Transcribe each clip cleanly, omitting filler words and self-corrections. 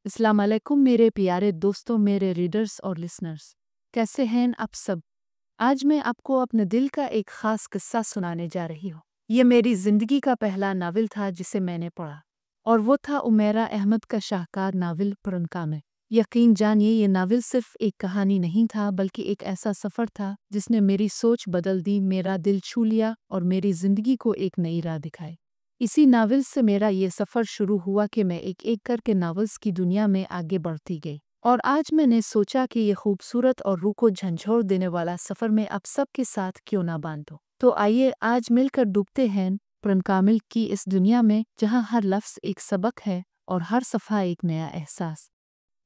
अस्सलाम वालेकुम मेरे प्यारे दोस्तों, मेरे रीडर्स और लिसनर्स। कैसे हैं आप सब? आज मैं आपको अपने दिल का एक ख़ास किस्सा सुनाने जा रही हूँ। ये मेरी ज़िंदगी का पहला नावल था जिसे मैंने पढ़ा, और वो था उमैरा अहमद का शाहकार नावल पुरनकामे। यकीन जानिए, ये नावल सिर्फ एक कहानी नहीं था, बल्कि एक ऐसा सफ़र था जिसने मेरी सोच बदल दी, मेरा दिल छू लिया और मेरी ज़िंदगी को एक नई राह दिखाई। इसी नावल से मेरा ये सफ़र शुरू हुआ कि मैं एक एक करके नावल्स की दुनिया में आगे बढ़ती गई, और आज मैंने सोचा कि ये खूबसूरत और रूह को झंझोर देने वाला सफ़र मैं आप सबके साथ क्यों ना बांधूं। तो आइए आज मिलकर डूबते हैं पुरनकामिल की इस दुनिया में, जहाँ हर लफ्ज़ एक सबक है और हर सफ़ा एक नया एहसास।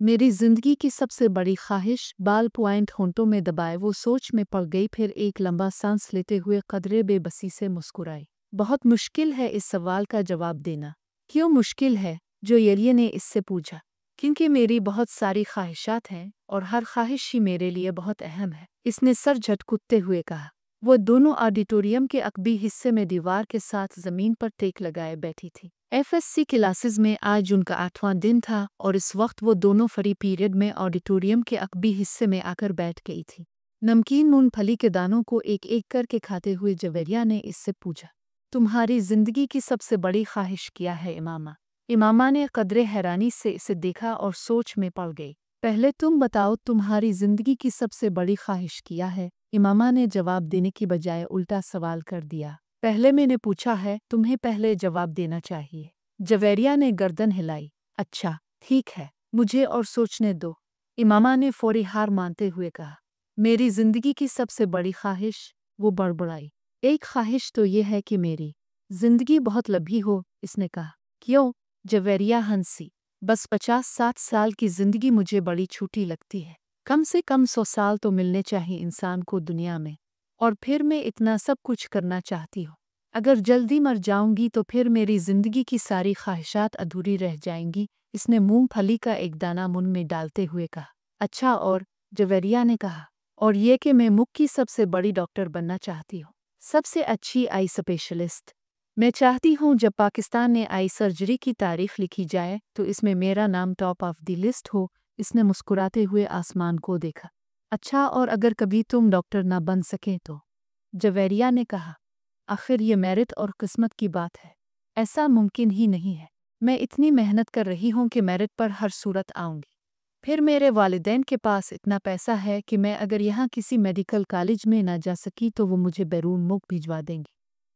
मेरी ज़िंदगी की सबसे बड़ी ख्वाहिश बाल पॉइंट होंठों में दबाए वो सोच में पड़ गई, फिर एक लंबा सांस लेते हुए कदरे बेबसी से मुस्कुराई। बहुत मुश्किल है इस सवाल का जवाब देना। क्यों मुश्किल है? जो येलिए ने इससे पूछा। क्योंकि मेरी बहुत सारी ख्वाहिशात हैं और हर ख्वाहिश ही मेरे लिए बहुत अहम है, इसने सर झटकुते हुए कहा। वो दोनों ऑडिटोरियम के अकबी हिस्से में दीवार के साथ ज़मीन पर टेक लगाए बैठी थी। एफएससी क्लासेस में आज उनका 8वां दिन था और इस वक्त वो दोनों फ्री पीरियड में ऑडिटोरियम के अकबी हिस्से में आकर बैठ गई थी। नमकीन मूंगफली के दानों को एक एक करके खाते हुए जवेरिया ने इससे पूछा, तुम्हारी जिंदगी की सबसे बड़ी ख्वाहिश क्या है इमामा? इमामा ने कदरे हैरानी से इसे देखा और सोच में पड़ गई। पहले तुम बताओ, तुम्हारी जिंदगी की सबसे बड़ी ख्वाहिश क्या है? इमामा ने जवाब देने की बजाय उल्टा सवाल कर दिया। पहले मैंने पूछा है, तुम्हें पहले जवाब देना चाहिए। जवेरिया ने गर्दन हिलाई। अच्छा ठीक है, मुझे और सोचने दो, इमामा ने फौरी हार मानते हुए कहा। मेरी जिंदगी की सबसे बड़ी ख्वाहिश, वो बड़बड़ाई। एक ख्वाहिश तो ये है कि मेरी जिंदगी बहुत लंबी हो, इसने कहा। क्यों? जवेरिया हंसी। बस 50-60 साल की जिंदगी मुझे बड़ी छोटी लगती है। कम से कम 100 साल तो मिलने चाहिए इंसान को दुनिया में, और फिर मैं इतना सब कुछ करना चाहती हूँ। अगर जल्दी मर जाऊंगी तो फिर मेरी जिंदगी की सारी ख्वाहिशात अधूरी रह जाएंगी, इसने मूंगफली का एक दाना मुंह में डालते हुए कहा। अच्छा, और? जवेरिया ने कहा। और ये कि मैं मुख की सबसे बड़ी डॉक्टर बनना चाहती हूँ, सबसे अच्छी आई स्पेशलिस्ट। मैं चाहती हूँ जब पाकिस्तान में आई सर्जरी की तारीफ लिखी जाए तो इसमें मेरा नाम टॉप ऑफ द लिस्ट हो, इसने मुस्कुराते हुए आसमान को देखा। अच्छा, और अगर कभी तुम डॉक्टर ना बन सके तो? जवेरिया ने कहा। आखिर ये मेरिट और किस्मत की बात है, ऐसा मुमकिन ही नहीं है। मैं इतनी मेहनत कर रही हूँ कि मेरिट पर हर सूरत आऊँगी। फिर मेरे वालिदैन के पास इतना पैसा है कि मैं अगर यहाँ किसी मेडिकल कॉलेज में ना जा सकी तो वो मुझे बैरून मुल्क भिजवा देंगी।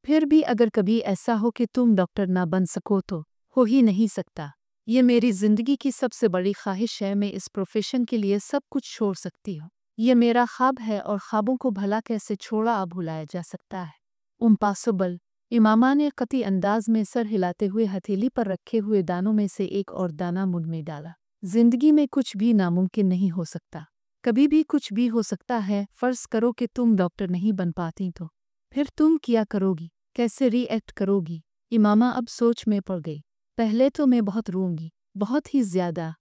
फिर भी अगर कभी ऐसा हो कि तुम डॉक्टर ना बन सको तो हो ही नहीं सकता। ये मेरी ज़िंदगी की सबसे बड़ी ख्वाहिश है। मैं इस प्रोफेशन के लिए सब कुछ छोड़ सकती हूँ। ये मेरा ख्वाब है और ख्वाबों को भला कैसे छोड़ा भुलाया जा सकता है? इम्पॉसिबल। इमामा ने कतई अंदाज में सर हिलाते हुए हथेली पर रखे हुए दानों में से एक और दाना मुंह में डाला। जिंदगी में कुछ भी नामुमकिन नहीं हो सकता, कभी भी कुछ भी हो सकता है। फर्ज करो कि तुम डॉक्टर नहीं बन पाती तो फिर तुम क्या करोगी? कैसे रिएक्ट करोगी? इमामा अब सोच में पड़ गई। पहले तो मैं बहुत रोऊंगी, बहुत ही ज्यादा,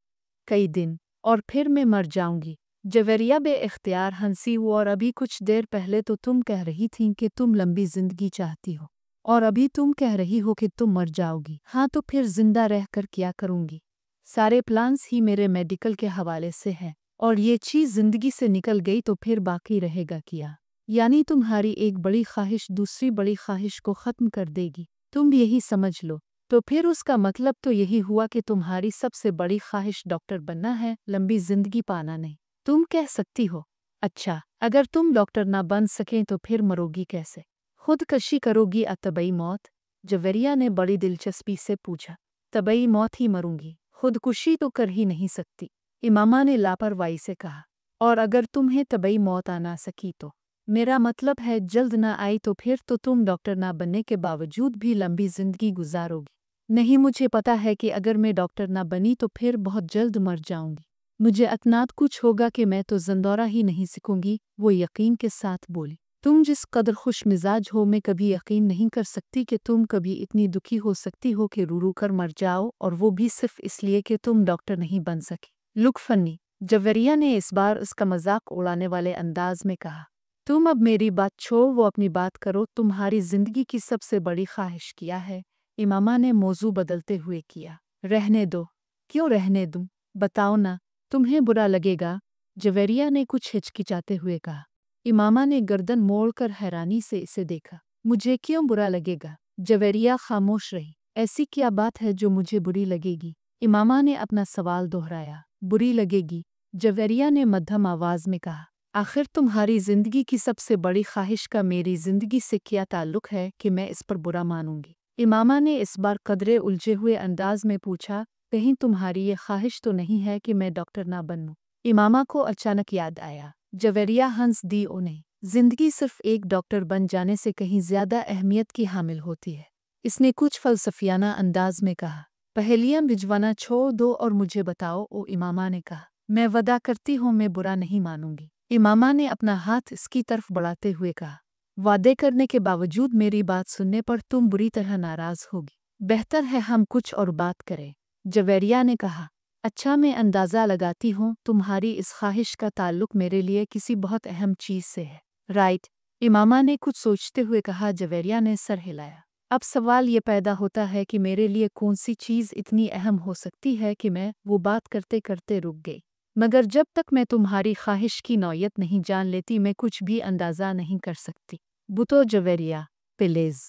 कई दिन, और फिर मैं मर जाऊंगी। जवेरिया बे-इख्तियार हंसी। वो और अभी कुछ देर पहले तो तुम कह रही थी कि तुम लंबी जिंदगी चाहती हो, और अभी तुम कह रही हो कि तुम मर जाओगी। हाँ, तो फिर जिंदा रहकर क्या करूंगी? सारे प्लान्स ही मेरे मेडिकल के हवाले से हैं, और ये चीज़ जिंदगी से निकल गई तो फिर बाकी रहेगा क्या? यानी तुम्हारी एक बड़ी ख्वाहिश दूसरी बड़ी ख्वाहिश को ख़त्म कर देगी, तुम यही समझ लो। तो फिर उसका मतलब तो यही हुआ कि तुम्हारी सबसे बड़ी ख्वाहिश डॉक्टर बनना है, लंबी जिंदगी पाना नहीं। तुम कह सकती हो, अच्छा अगर तुम डॉक्टर ना बन सकें तो फिर मरोगी कैसे? खुदकशी करोगी या तबई मौत? जवेरिया ने बड़ी दिलचस्पी से पूछा। तबई मौत ही मरूंगी, खुदकुशी तो कर ही नहीं सकती, इमामा ने लापरवाही से कहा। और अगर तुम्हें तबई मौत आ ना सकी तो? मेरा मतलब है जल्द ना आई तो फिर तो तुम डॉक्टर ना बनने के बावजूद भी लंबी जिंदगी गुजारोगी। नहीं, मुझे पता है कि अगर मैं डॉक्टर ना बनी तो फिर बहुत जल्द मर जाऊंगी। मुझे अतनात कुछ होगा कि मैं तो ज़ंदौरा ही नहीं सीखूंगी, वो यकीन के साथ बोली। तुम जिस कदर खुश मिजाज हो, मैं कभी यकीन नहीं कर सकती कि तुम कभी इतनी दुखी हो सकती हो कि रू रू कर मर जाओ, और वो भी सिर्फ इसलिए कि तुम डॉक्टर नहीं बन सकी। Look funny. जवेरिया ने इस बार उसका मजाक उड़ाने वाले अंदाज में कहा। तुम अब मेरी बात छोड़, वो अपनी बात करो। तुम्हारी जिंदगी की सबसे बड़ी ख्वाहिश क्या है? इमामा ने मौजू बदलते हुए किया। रहने दो। क्यों रहने दूं? बताओ ना, तुम्हें बुरा लगेगा? जवेरिया ने कुछ हिचकिचाते हुए कहा। इमामा ने गर्दन मोड़कर हैरानी से इसे देखा। मुझे क्यों बुरा लगेगा? जवेरिया खामोश रही। ऐसी क्या बात है जो मुझे बुरी लगेगी? इमामा ने अपना सवाल दोहराया। बुरी लगेगी? जवेरिया ने मध्यम आवाज में कहा। आखिर तुम्हारी जिंदगी की सबसे बड़ी ख्वाहिश का मेरी जिंदगी से क्या ताल्लुक है कि मैं इस पर बुरा मानूंगी? इमामा ने इस बार कदरे उलझे हुए अंदाज में पूछा। कहीं तुम्हारी ये ख्वाहिश तो नहीं है कि मैं डॉक्टर ना बनूं? इमामा को अचानक याद आया। जवेरिया हंस दी उन्हें। जिंदगी सिर्फ एक डॉक्टर बन जाने से कहीं ज्यादा अहमियत की हामिल होती है। इसने कुछ फलसफियाना अंदाज में कहा। पहेलियां भिजवाना छोड़ दो और मुझे बताओ, ओ इमामा ने कहा। मैं वदा करती हूँ मैं बुरा नहीं मानूंगी। इमामा ने अपना हाथ इसकी तरफ बढ़ाते हुए कहा। वादे करने के बावजूद मेरी बात सुनने पर तुम बुरी तरह नाराज होगी। बेहतर है हम कुछ और बात करें। जवेरिया ने कहा। अच्छा, मैं अंदाज़ा लगाती हूँ तुम्हारी इस ख्वाहिश का ताल्लुक मेरे लिए किसी बहुत अहम चीज़ से है, राइट? इमामा ने कुछ सोचते हुए कहा। जवेरिया ने सर हिलाया। अब सवाल ये पैदा होता है कि मेरे लिए कौन सी चीज़ इतनी अहम हो सकती है कि मैं वो बात करते करते रुक गई। मगर जब तक मैं तुम्हारी ख्वाहिश की नौयत नहीं जान लेती मैं कुछ भी अंदाज़ा नहीं कर सकती। बुतो जवेरिया, प्लीज़।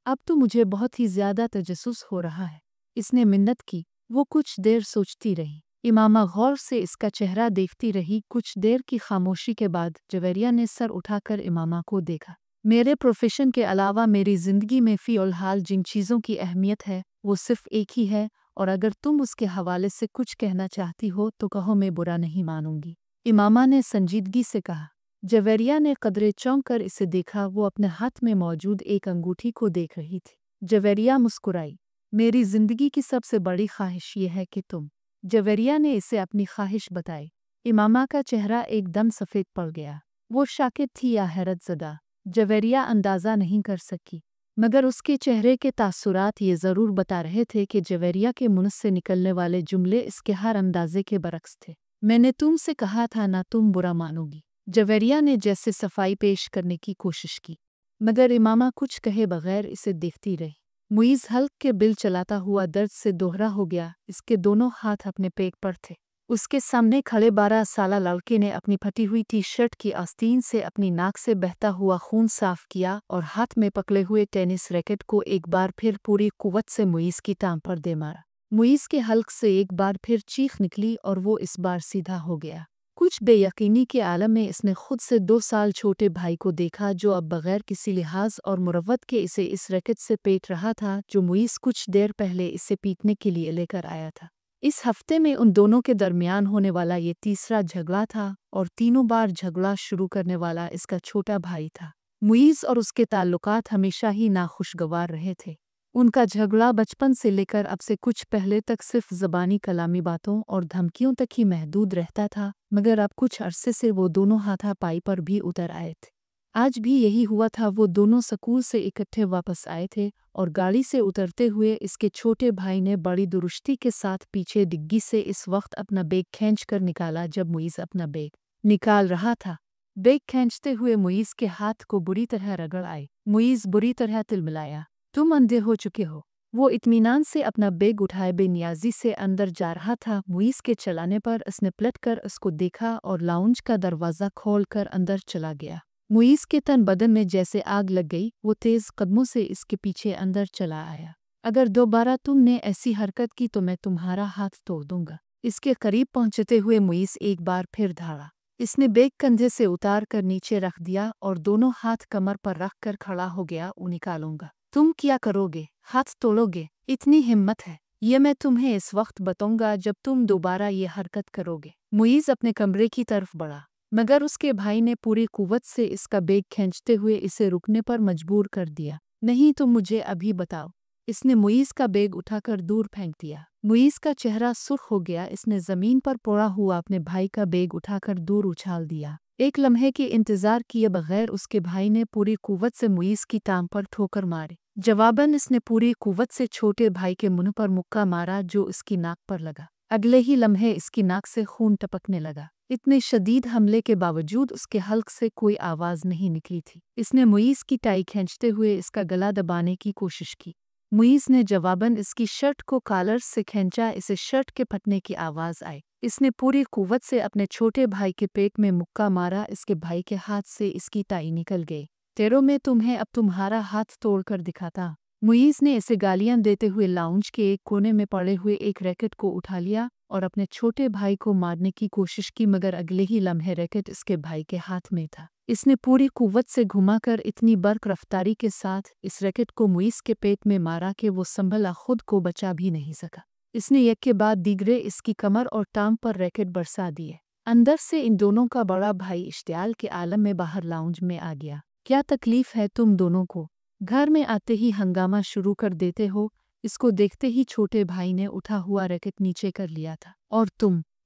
अब तो मुझे बहुत ही ज़्यादा तजस्सुस हो रहा है। इसने मिन्नत की। वो कुछ देर सोचती रही। इमामा गौर से इसका चेहरा देखती रही। कुछ देर की खामोशी के बाद जवेरिया ने सर उठाकर इमामा को देखा। मेरे प्रोफेशन के अलावा मेरी ज़िंदगी में फ़िलहाल जिन चीज़ों की अहमियत है वो सिर्फ एक ही है, और अगर तुम उसके हवाले से कुछ कहना चाहती हो तो कहो, मैं बुरा नहीं मानूंगी। इमामा ने संजीदगी से कहा। जवेरिया ने कदरे चौंक कर इसे देखा। वो अपने हाथ में मौजूद एक अंगूठी को देख रही थी। जवेरिया मुस्कुराई। मेरी जिंदगी की सबसे बड़ी ख्वाहिश ये है कि तुम। जवेरिया ने इसे अपनी ख्वाहिश बताई। इमामा का चेहरा एकदम सफ़ेद पड़ गया। वो शाकिर थी या हैरत ज़दा, जवेरिया अंदाज़ा नहीं कर सकी, मगर उसके चेहरे के तासुरात ये ज़रूर बता रहे थे कि जवेरिया के मुंह से निकलने वाले जुमले इसके हर अंदाजे के बरक्स थे। मैंने तुमसे कहा था ना तुम बुरा मानोगी। जवेरिया ने जैसे सफाई पेश करने की कोशिश की, मगर इमामा कुछ कहे बगैर इसे देखती रही। मुइज़ हल्क के बिल चलाता हुआ दर्द से दोहरा हो गया। इसके दोनों हाथ अपने पेट पर थे। उसके सामने खड़े 12 साला लड़के ने अपनी फटी हुई टी शर्ट की आस्तीन से अपनी नाक से बहता हुआ खून साफ किया और हाथ में पकड़े हुए टेनिस रैकेट को एक बार फिर पूरी कुव्वत से मुइज़ की टांग पर दे मारा। मुइज़ के हल्क से एक बार फिर चीख निकली और वो इस बार सीधा हो गया। कुछ बेयकीनी के आलम में इसने खुद से 2 साल छोटे भाई को देखा, जो अब बगैर किसी लिहाज और मुरव्वत के इसे इस रैकेट से पीट रहा था जो मुइज़ कुछ देर पहले इसे पीटने के लिए लेकर आया था। इस हफ्ते में उन दोनों के दरमियान होने वाला ये तीसरा झगड़ा था, और तीनों बार झगड़ा शुरू करने वाला इसका छोटा भाई था। मुइज़ और उसके ताल्लुकात हमेशा ही नाखुशगवार रहे थे। उनका झगड़ा बचपन से लेकर अब से कुछ पहले तक सिर्फ ज़बानी कलामी बातों और धमकियों तक ही महदूद रहता था, मगर अब कुछ अरसे से वो दोनों हाथापाई पर भी उतर आए थे। आज भी यही हुआ था। वो दोनों स्कूल से इकट्ठे वापस आए थे और गाड़ी से उतरते हुए इसके छोटे भाई ने बड़ी दुरुस्ती के साथ पीछे डिग्गी से इस वक्त अपना बैग खींचकर निकाला जब मुइज़ अपना बैग निकाल रहा था। बैग खींचते हुए मुइज़ के हाथ को बुरी तरह रगड़ आए। मुइज़ बुरी तरह तिलमिलाया। तुम अंधे हो चुके हो। वो इत्मीनान से अपना बैग उठाए बेनियाजी से अंदर जा रहा था। मुइज़ के चलाने पर उसने पलट कर उसको देखा और लाउंज का दरवाज़ा खोलकर अंदर चला गया। मुइज़ के तन बदन में जैसे आग लग गई। वो तेज़ कदमों से इसके पीछे अंदर चला आया। अगर दोबारा तुमने ऐसी हरकत की तो मैं तुम्हारा हाथ तोड़ दूंगा। इसके करीब पहुंचते हुए मुइज़ एक बार फिर दौड़ा। इसने बैग कंधे से उतार कर नीचे रख दिया और दोनों हाथ कमर पर रख कर खड़ा हो गया। वो निकालूंगा। तुम क्या करोगे? हाथ तोड़ोगे? इतनी हिम्मत है? ये मैं तुम्हें इस वक्त बताऊंगा जब तुम दोबारा ये हरकत करोगे। मुइज़ अपने कमरे की तरफ बढ़ा, मगर उसके भाई ने पूरी कुव्वत से इसका बैग खींचते हुए इसे रुकने पर मजबूर कर दिया। नहीं, तुम मुझे अभी बताओ। इसने मुइज़ का बैग उठाकर दूर फेंक दिया। मुइज़ का चेहरा सुर्ख हो गया। इसने ज़मीन पर पड़ा हुआ अपने भाई का बैग उठाकर दूर उछाल दिया। एक लम्हे के इंतजार किए बगैर उसके भाई ने पूरी कुव्वत से मुइज़ की टांग पर ठोकर मारी। जवाबन इसने पूरी कुव्वत से छोटे भाई के मुंह पर मुक्का मारा जो इसकी नाक पर लगा। अगले ही लम्हे इसकी नाक से खून टपकने लगा। इतने शदीद हमले के बावजूद उसके हल्क से कोई आवाज़ नहीं निकली थी। इसने मुइज़ की टाई खींचते हुए इसका गला दबाने की कोशिश की, मुइज़ ने जवाबन इसकी शर्ट को कॉलर से खींचा। इसे शर्ट के फटने की आवाज़ आई। इसने पूरी कुव्वत से अपने छोटे भाई के पेट में मुक्का मारा। इसके भाई के हाथ से इसकी टाई निकल गई। तेरो मैं तुम्हें अब तुम्हारा हाथ तोड़कर दिखाता। मुइज़ ने इसे गालियां देते हुए लाउंज के एक कोने में पड़े हुए एक रैकेट को उठा लिया और अपने छोटे भाई को मारने की कोशिश की, मगर अगले ही लम्हे रैकेट इसके भाई के हाथ में था। इसने पूरी कुव्वत से घुमाकर इतनी बर्क रफ्तारी के साथ इस रैकेट को मुइज़ के पेट में मारा कि वो संभला खुद को बचा भी नहीं सका। इसने एक के बाद दीगरे इसकी कमर और टांग पर रैकेट बरसा दिए। अंदर से इन दोनों का बड़ा भाई इश्तियाल के आलम में बाहर लाउंज में आ गया। क्या तकलीफ है तुम दोनों को? घर में आते ही हंगामा शुरू कर देते हो। इसको देखते ही छोटे भाई ने उठा हुआ रैकेट नीचे कर लिया था। और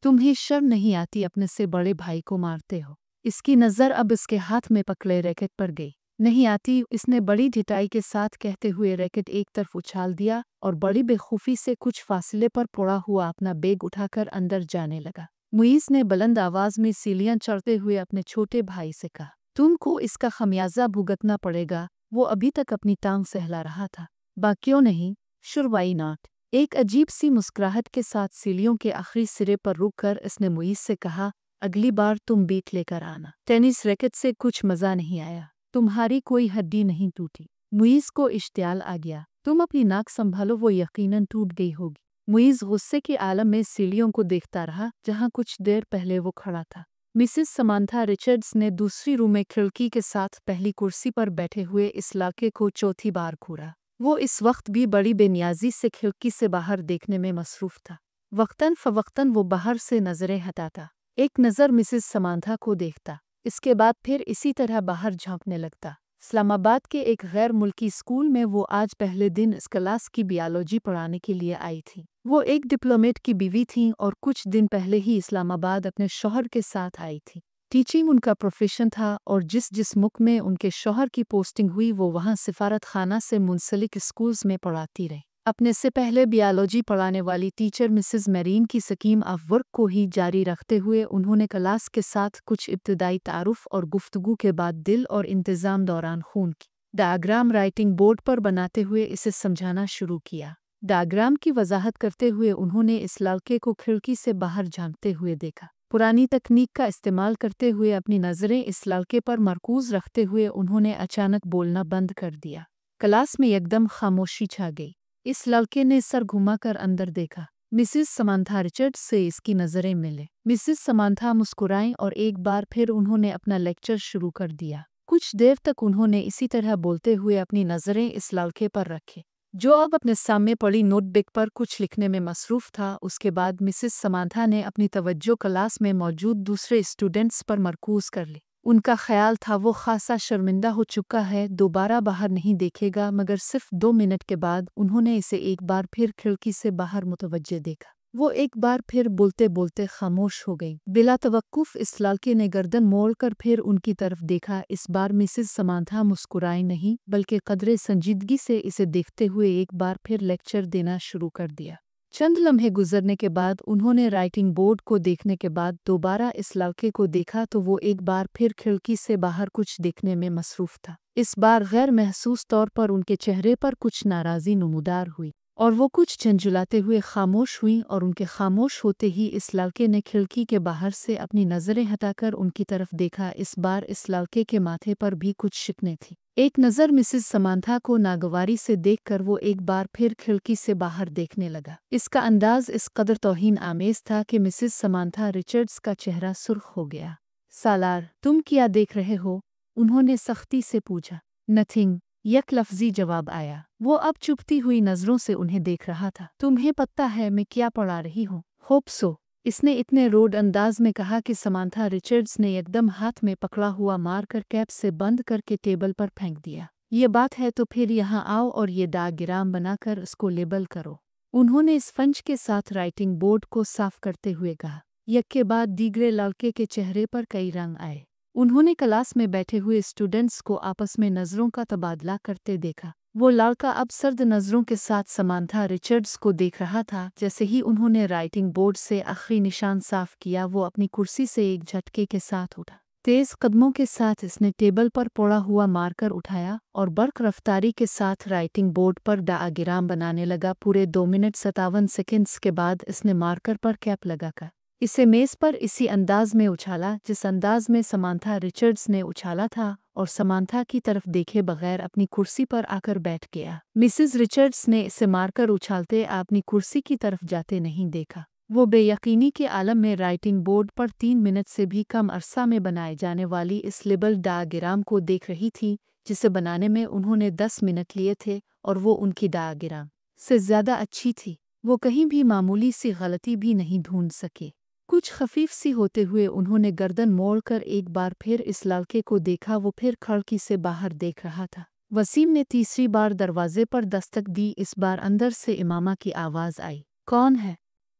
तुम्हें शर्म नहीं आती? अपने से बड़े भाई को मारते हो। इसकी नज़र अब इसके हाथ में पकड़े रैकेट पर गई। नहीं आती, इसने बड़ी ढिठाई के साथ कहते हुए रैकेट एक तरफ उछाल दिया और बड़ी बेखौफी से कुछ फासले पर पड़ा हुआ अपना बैग उठाकर अंदर जाने लगा। मुइज़ ने बुलंद आवाज में सीढ़ियां चढ़ते हुए अपने छोटे भाई से कहा, तुमको इसका खमियाजा भुगतना पड़ेगा। वो अभी तक अपनी टांग सहला रहा था। क्यों नहीं? शुर वाई नॉट। एक अजीब सी मुस्कुराहट के साथ सीढ़ियों के आखिरी सिरे पर रुककर इसने मुइज़ से कहा, अगली बार तुम बीट लेकर आना। टेनिस रैकेट से कुछ मजा नहीं आया। तुम्हारी कोई हड्डी नहीं टूटी। मुइज़ को इश्तियाल आ गया। तुम अपनी नाक संभालो, वो यकीनन टूट गई होगी। मुइज़ गुस्से के आलम में सीढ़ियों को देखता रहा जहां कुछ देर पहले वो खड़ा था। मिसेस समांथा रिचर्ड्स ने दूसरी रूम में खिड़की के साथ पहली कुर्सी पर बैठे हुए इस लड़के को चौथी बार घूरा। वो इस वक्त भी बड़ी बेनियाजी से खिड़की से बाहर देखने में मसरूफ था। वक्तन फवक्तन वो बाहर से नजरें हटाता, एक नज़र मिसेस समांथा को देखता, इसके बाद फिर इसी तरह बाहर झांकने लगता। इस्लामाबाद के एक गैर मुल्की स्कूल में वो आज पहले दिन इस क्लास की बायोलॉजी पढ़ाने के लिए आई थी। वो एक डिप्लोमेट की बीवी थीं और कुछ दिन पहले ही इस्लामाबाद अपने शौहर के साथ आई थी। टीचिंग उनका प्रोफेशन था और जिस मुल्क में उनके शौहर की पोस्टिंग हुई वो वहाँ सिफारत खाना से मुंसलिक स्कूल्स में पढ़ाती रही। अपने से पहले बायोलॉजी पढ़ाने वाली टीचर मिसेस मैरीन की स्कीम ऑफ वर्क को ही जारी रखते हुए उन्होंने क्लास के साथ कुछ इब्तदाई तारुफ और गुफ्तगू के बाद दिल और इंतज़ाम दौरान खून की डायग्राम राइटिंग बोर्ड पर बनाते हुए इसे समझाना शुरू किया। डायग्राम की वजाहत करते हुए उन्होंने इस लड़के को खिड़की से बाहर झांकते हुए देखा। पुरानी तकनीक का इस्तेमाल करते हुए अपनी नज़रें इस लड़के पर मरकूज रखते हुए उन्होंने अचानक बोलना बंद कर दिया। क्लास में एकदम खामोशी छा गई। इस लड़के ने सर घुमाकर अंदर देखा। मिसेस समांथा रिचर्ड्स से इसकी नज़रें मिले। मिसेस समांथा मुस्कुराईं और एक बार फिर उन्होंने अपना लेक्चर शुरू कर दिया। कुछ देर तक उन्होंने इसी तरह बोलते हुए अपनी नज़रें इस लड़के पर रखे, जो अब अपने सामने पड़ी नोटबुक पर कुछ लिखने में मसरूफ था। उसके बाद मिसेस समांथा ने अपनी तवज्जो क्लास में मौजूद दूसरे स्टूडेंट्स पर मरकूज कर ली। उनका ख्याल था वो खासा शर्मिंदा हो चुका है, दोबारा बाहर नहीं देखेगा, मगर सिर्फ 2 मिनट के बाद उन्होंने इसे एक बार फिर खिड़की से बाहर मुतवज्जे देखा। वो एक बार फिर बोलते बोलते खामोश हो गई। बिला तवक्कुफ इस लड़के ने गर्दन मोड़कर फिर उनकी तरफ देखा। इस बार मिसेस समांथा मुस्कुराई नहीं, बल्कि कदरे संजीदगी से इसे देखते हुए एक बार फिर लेक्चर देना शुरू कर दिया। चंद लम्हे गुजरने के बाद उन्होंने राइटिंग बोर्ड को देखने के बाद दोबारा इस लड़के को देखा तो वो एक बार फिर खिड़की से बाहर कुछ देखने में मसरूफ था। इस बार गैर महसूस तौर पर उनके चेहरे पर कुछ नाराज़ी नमूदार हुई और वो कुछ झंझुलाते हुए खामोश हुई और उनके खामोश होते ही इस लड़के ने खिड़की के बाहर से अपनी नज़रें हटाकर उनकी तरफ देखा। इस बार इस लड़के के माथे पर भी कुछ शिकने थी। एक नज़र मिसेस समांथा को नागवारी से देखकर वो एक बार फिर खिड़की से बाहर देखने लगा। इसका अंदाज इस कदर तौहीन आमेज था कि मिसेस समांथा रिचर्ड्स का चेहरा सुर्ख हो गया। सालार, तुम क्या देख रहे हो? उन्होंने सख्ती से पूछा। नथिंग, यक लफ्जी जवाब आया। वो अब चुभती हुई नज़रों से उन्हें देख रहा था। तुम्हें पता है मैं क्या पढ़ा रही हूँ? होप सो, इसने इतने रोड अंदाज में कहा कि समांथा रिचर्ड्स ने एकदम हाथ में पकड़ा हुआ मारकर कैप से बंद करके टेबल पर फेंक दिया। ये बात है तो फिर यहाँ आओ और ये डायग्राम बनाकर इसको लेबल करो। उन्होंने इस फंज के साथ राइटिंग बोर्ड को साफ करते हुए कहा। एक के बाद दीगरे लड़के के चेहरे पर कई रंग आए। उन्होंने क्लास में बैठे हुए स्टूडेंट्स को आपस में नज़रों का तबादला करते देखा। वो लड़का अब सर्द नज़रों के साथ समांथा रिचर्ड्स को देख रहा था। जैसे ही उन्होंने राइटिंग बोर्ड से आखिरी निशान साफ किया वो अपनी कुर्सी से एक झटके के साथ उठा। तेज कदमों के साथ इसने टेबल पर पड़ा हुआ मार्कर उठाया और बर्क रफ्तारी के साथ राइटिंग बोर्ड पर डायग्राम बनाने लगा। पूरे 2 मिनट 57 सेकंड्स के बाद इसने मार्कर पर कैप लगाकर इसे मेज पर इसी अंदाज में उछाला जिस अंदाज में समांथा रिचर्ड्स ने उछाला था, और समांथा की तरफ देखे बगैर अपनी कुर्सी पर आकर बैठ गया। मिसेस रिचर्ड्स ने इसे मारकर उछालते अपनी कुर्सी की तरफ जाते नहीं देखा। वो बेयकीनी के आलम में राइटिंग बोर्ड पर 3 मिनट से भी कम अरसा में बनाए जाने वाली इस लेबल डायग्राम को देख रही थी, जिसे बनाने में उन्होंने 10 मिनट लिए थे, और वो उनकी डायग्राम से ज़्यादा अच्छी थी। वो कहीं भी मामूली सी गलती भी नहीं ढूंढ सके। कुछ खफीफ सी होते हुए उन्होंने गर्दन मोड़कर एक बार फिर इस लड़के को देखा। वो फिर खिड़की से बाहर देख रहा था। वसीम ने तीसरी बार दरवाजे पर दस्तक दी। इस बार अंदर से इमामा की आवाज़ आई। कौन है?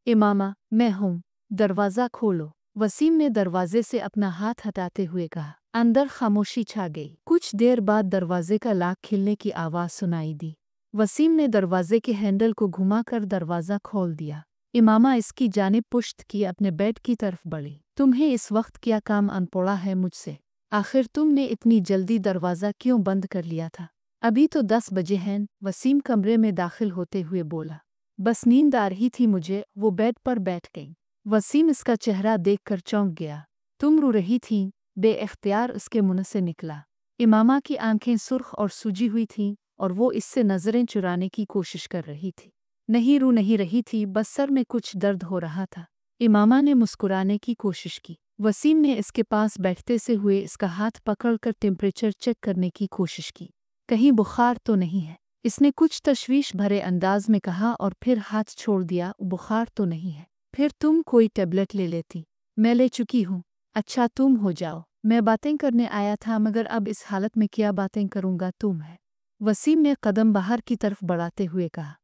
इमामा, मैं हूँ, दरवाज़ा खोलो। वसीम ने दरवाजे से अपना हाथ हटाते हुए कहा। अंदर खामोशी छा गई। कुछ देर बाद दरवाजे का लॉक खिलने की आवाज़ सुनाई दी। वसीम ने दरवाजे के हैंडल को घुमाकर दरवाज़ा खोल दिया। इमामा इसकी जानिब पुश्त की अपने बेड की तरफ बढ़ी। तुम्हें इस वक्त क्या काम अनपोड़ा है मुझसे? आखिर तुमने इतनी जल्दी दरवाज़ा क्यों बंद कर लिया था? अभी तो 10 बजे हैं। वसीम कमरे में दाखिल होते हुए बोला। बस नींद आ रही थी मुझे। वो बेड पर बैठ गई। वसीम इसका चेहरा देखकर चौंक गया। तुम रो रही थी? बेइख्तियार उसके मुंह से निकला। इमामा की आंखें सुर्ख और सूजी हुई थीं, और वो इससे नज़रें चुराने की कोशिश कर रही थी। नहीं, रो नहीं रही थी, बस सर में कुछ दर्द हो रहा था। इमामा ने मुस्कुराने की कोशिश की। वसीम ने इसके पास बैठते से हुए इसका हाथ पकड़कर टेम्परेचर चेक करने की कोशिश की। कहीं बुखार तो नहीं है? इसने कुछ तशवीश भरे अंदाज में कहा और फिर हाथ छोड़ दिया। बुखार तो नहीं है? फिर तुम कोई टेबलेट ले लेती। मैं ले चुकी हूँ। अच्छा, तुम हो जाओ। मैं बातें करने आया था, मगर अब इस हालत में क्या बातें करूँगा? तुम है। वसीम ने कदम बाहर की तरफ बढ़ाते हुए कहा।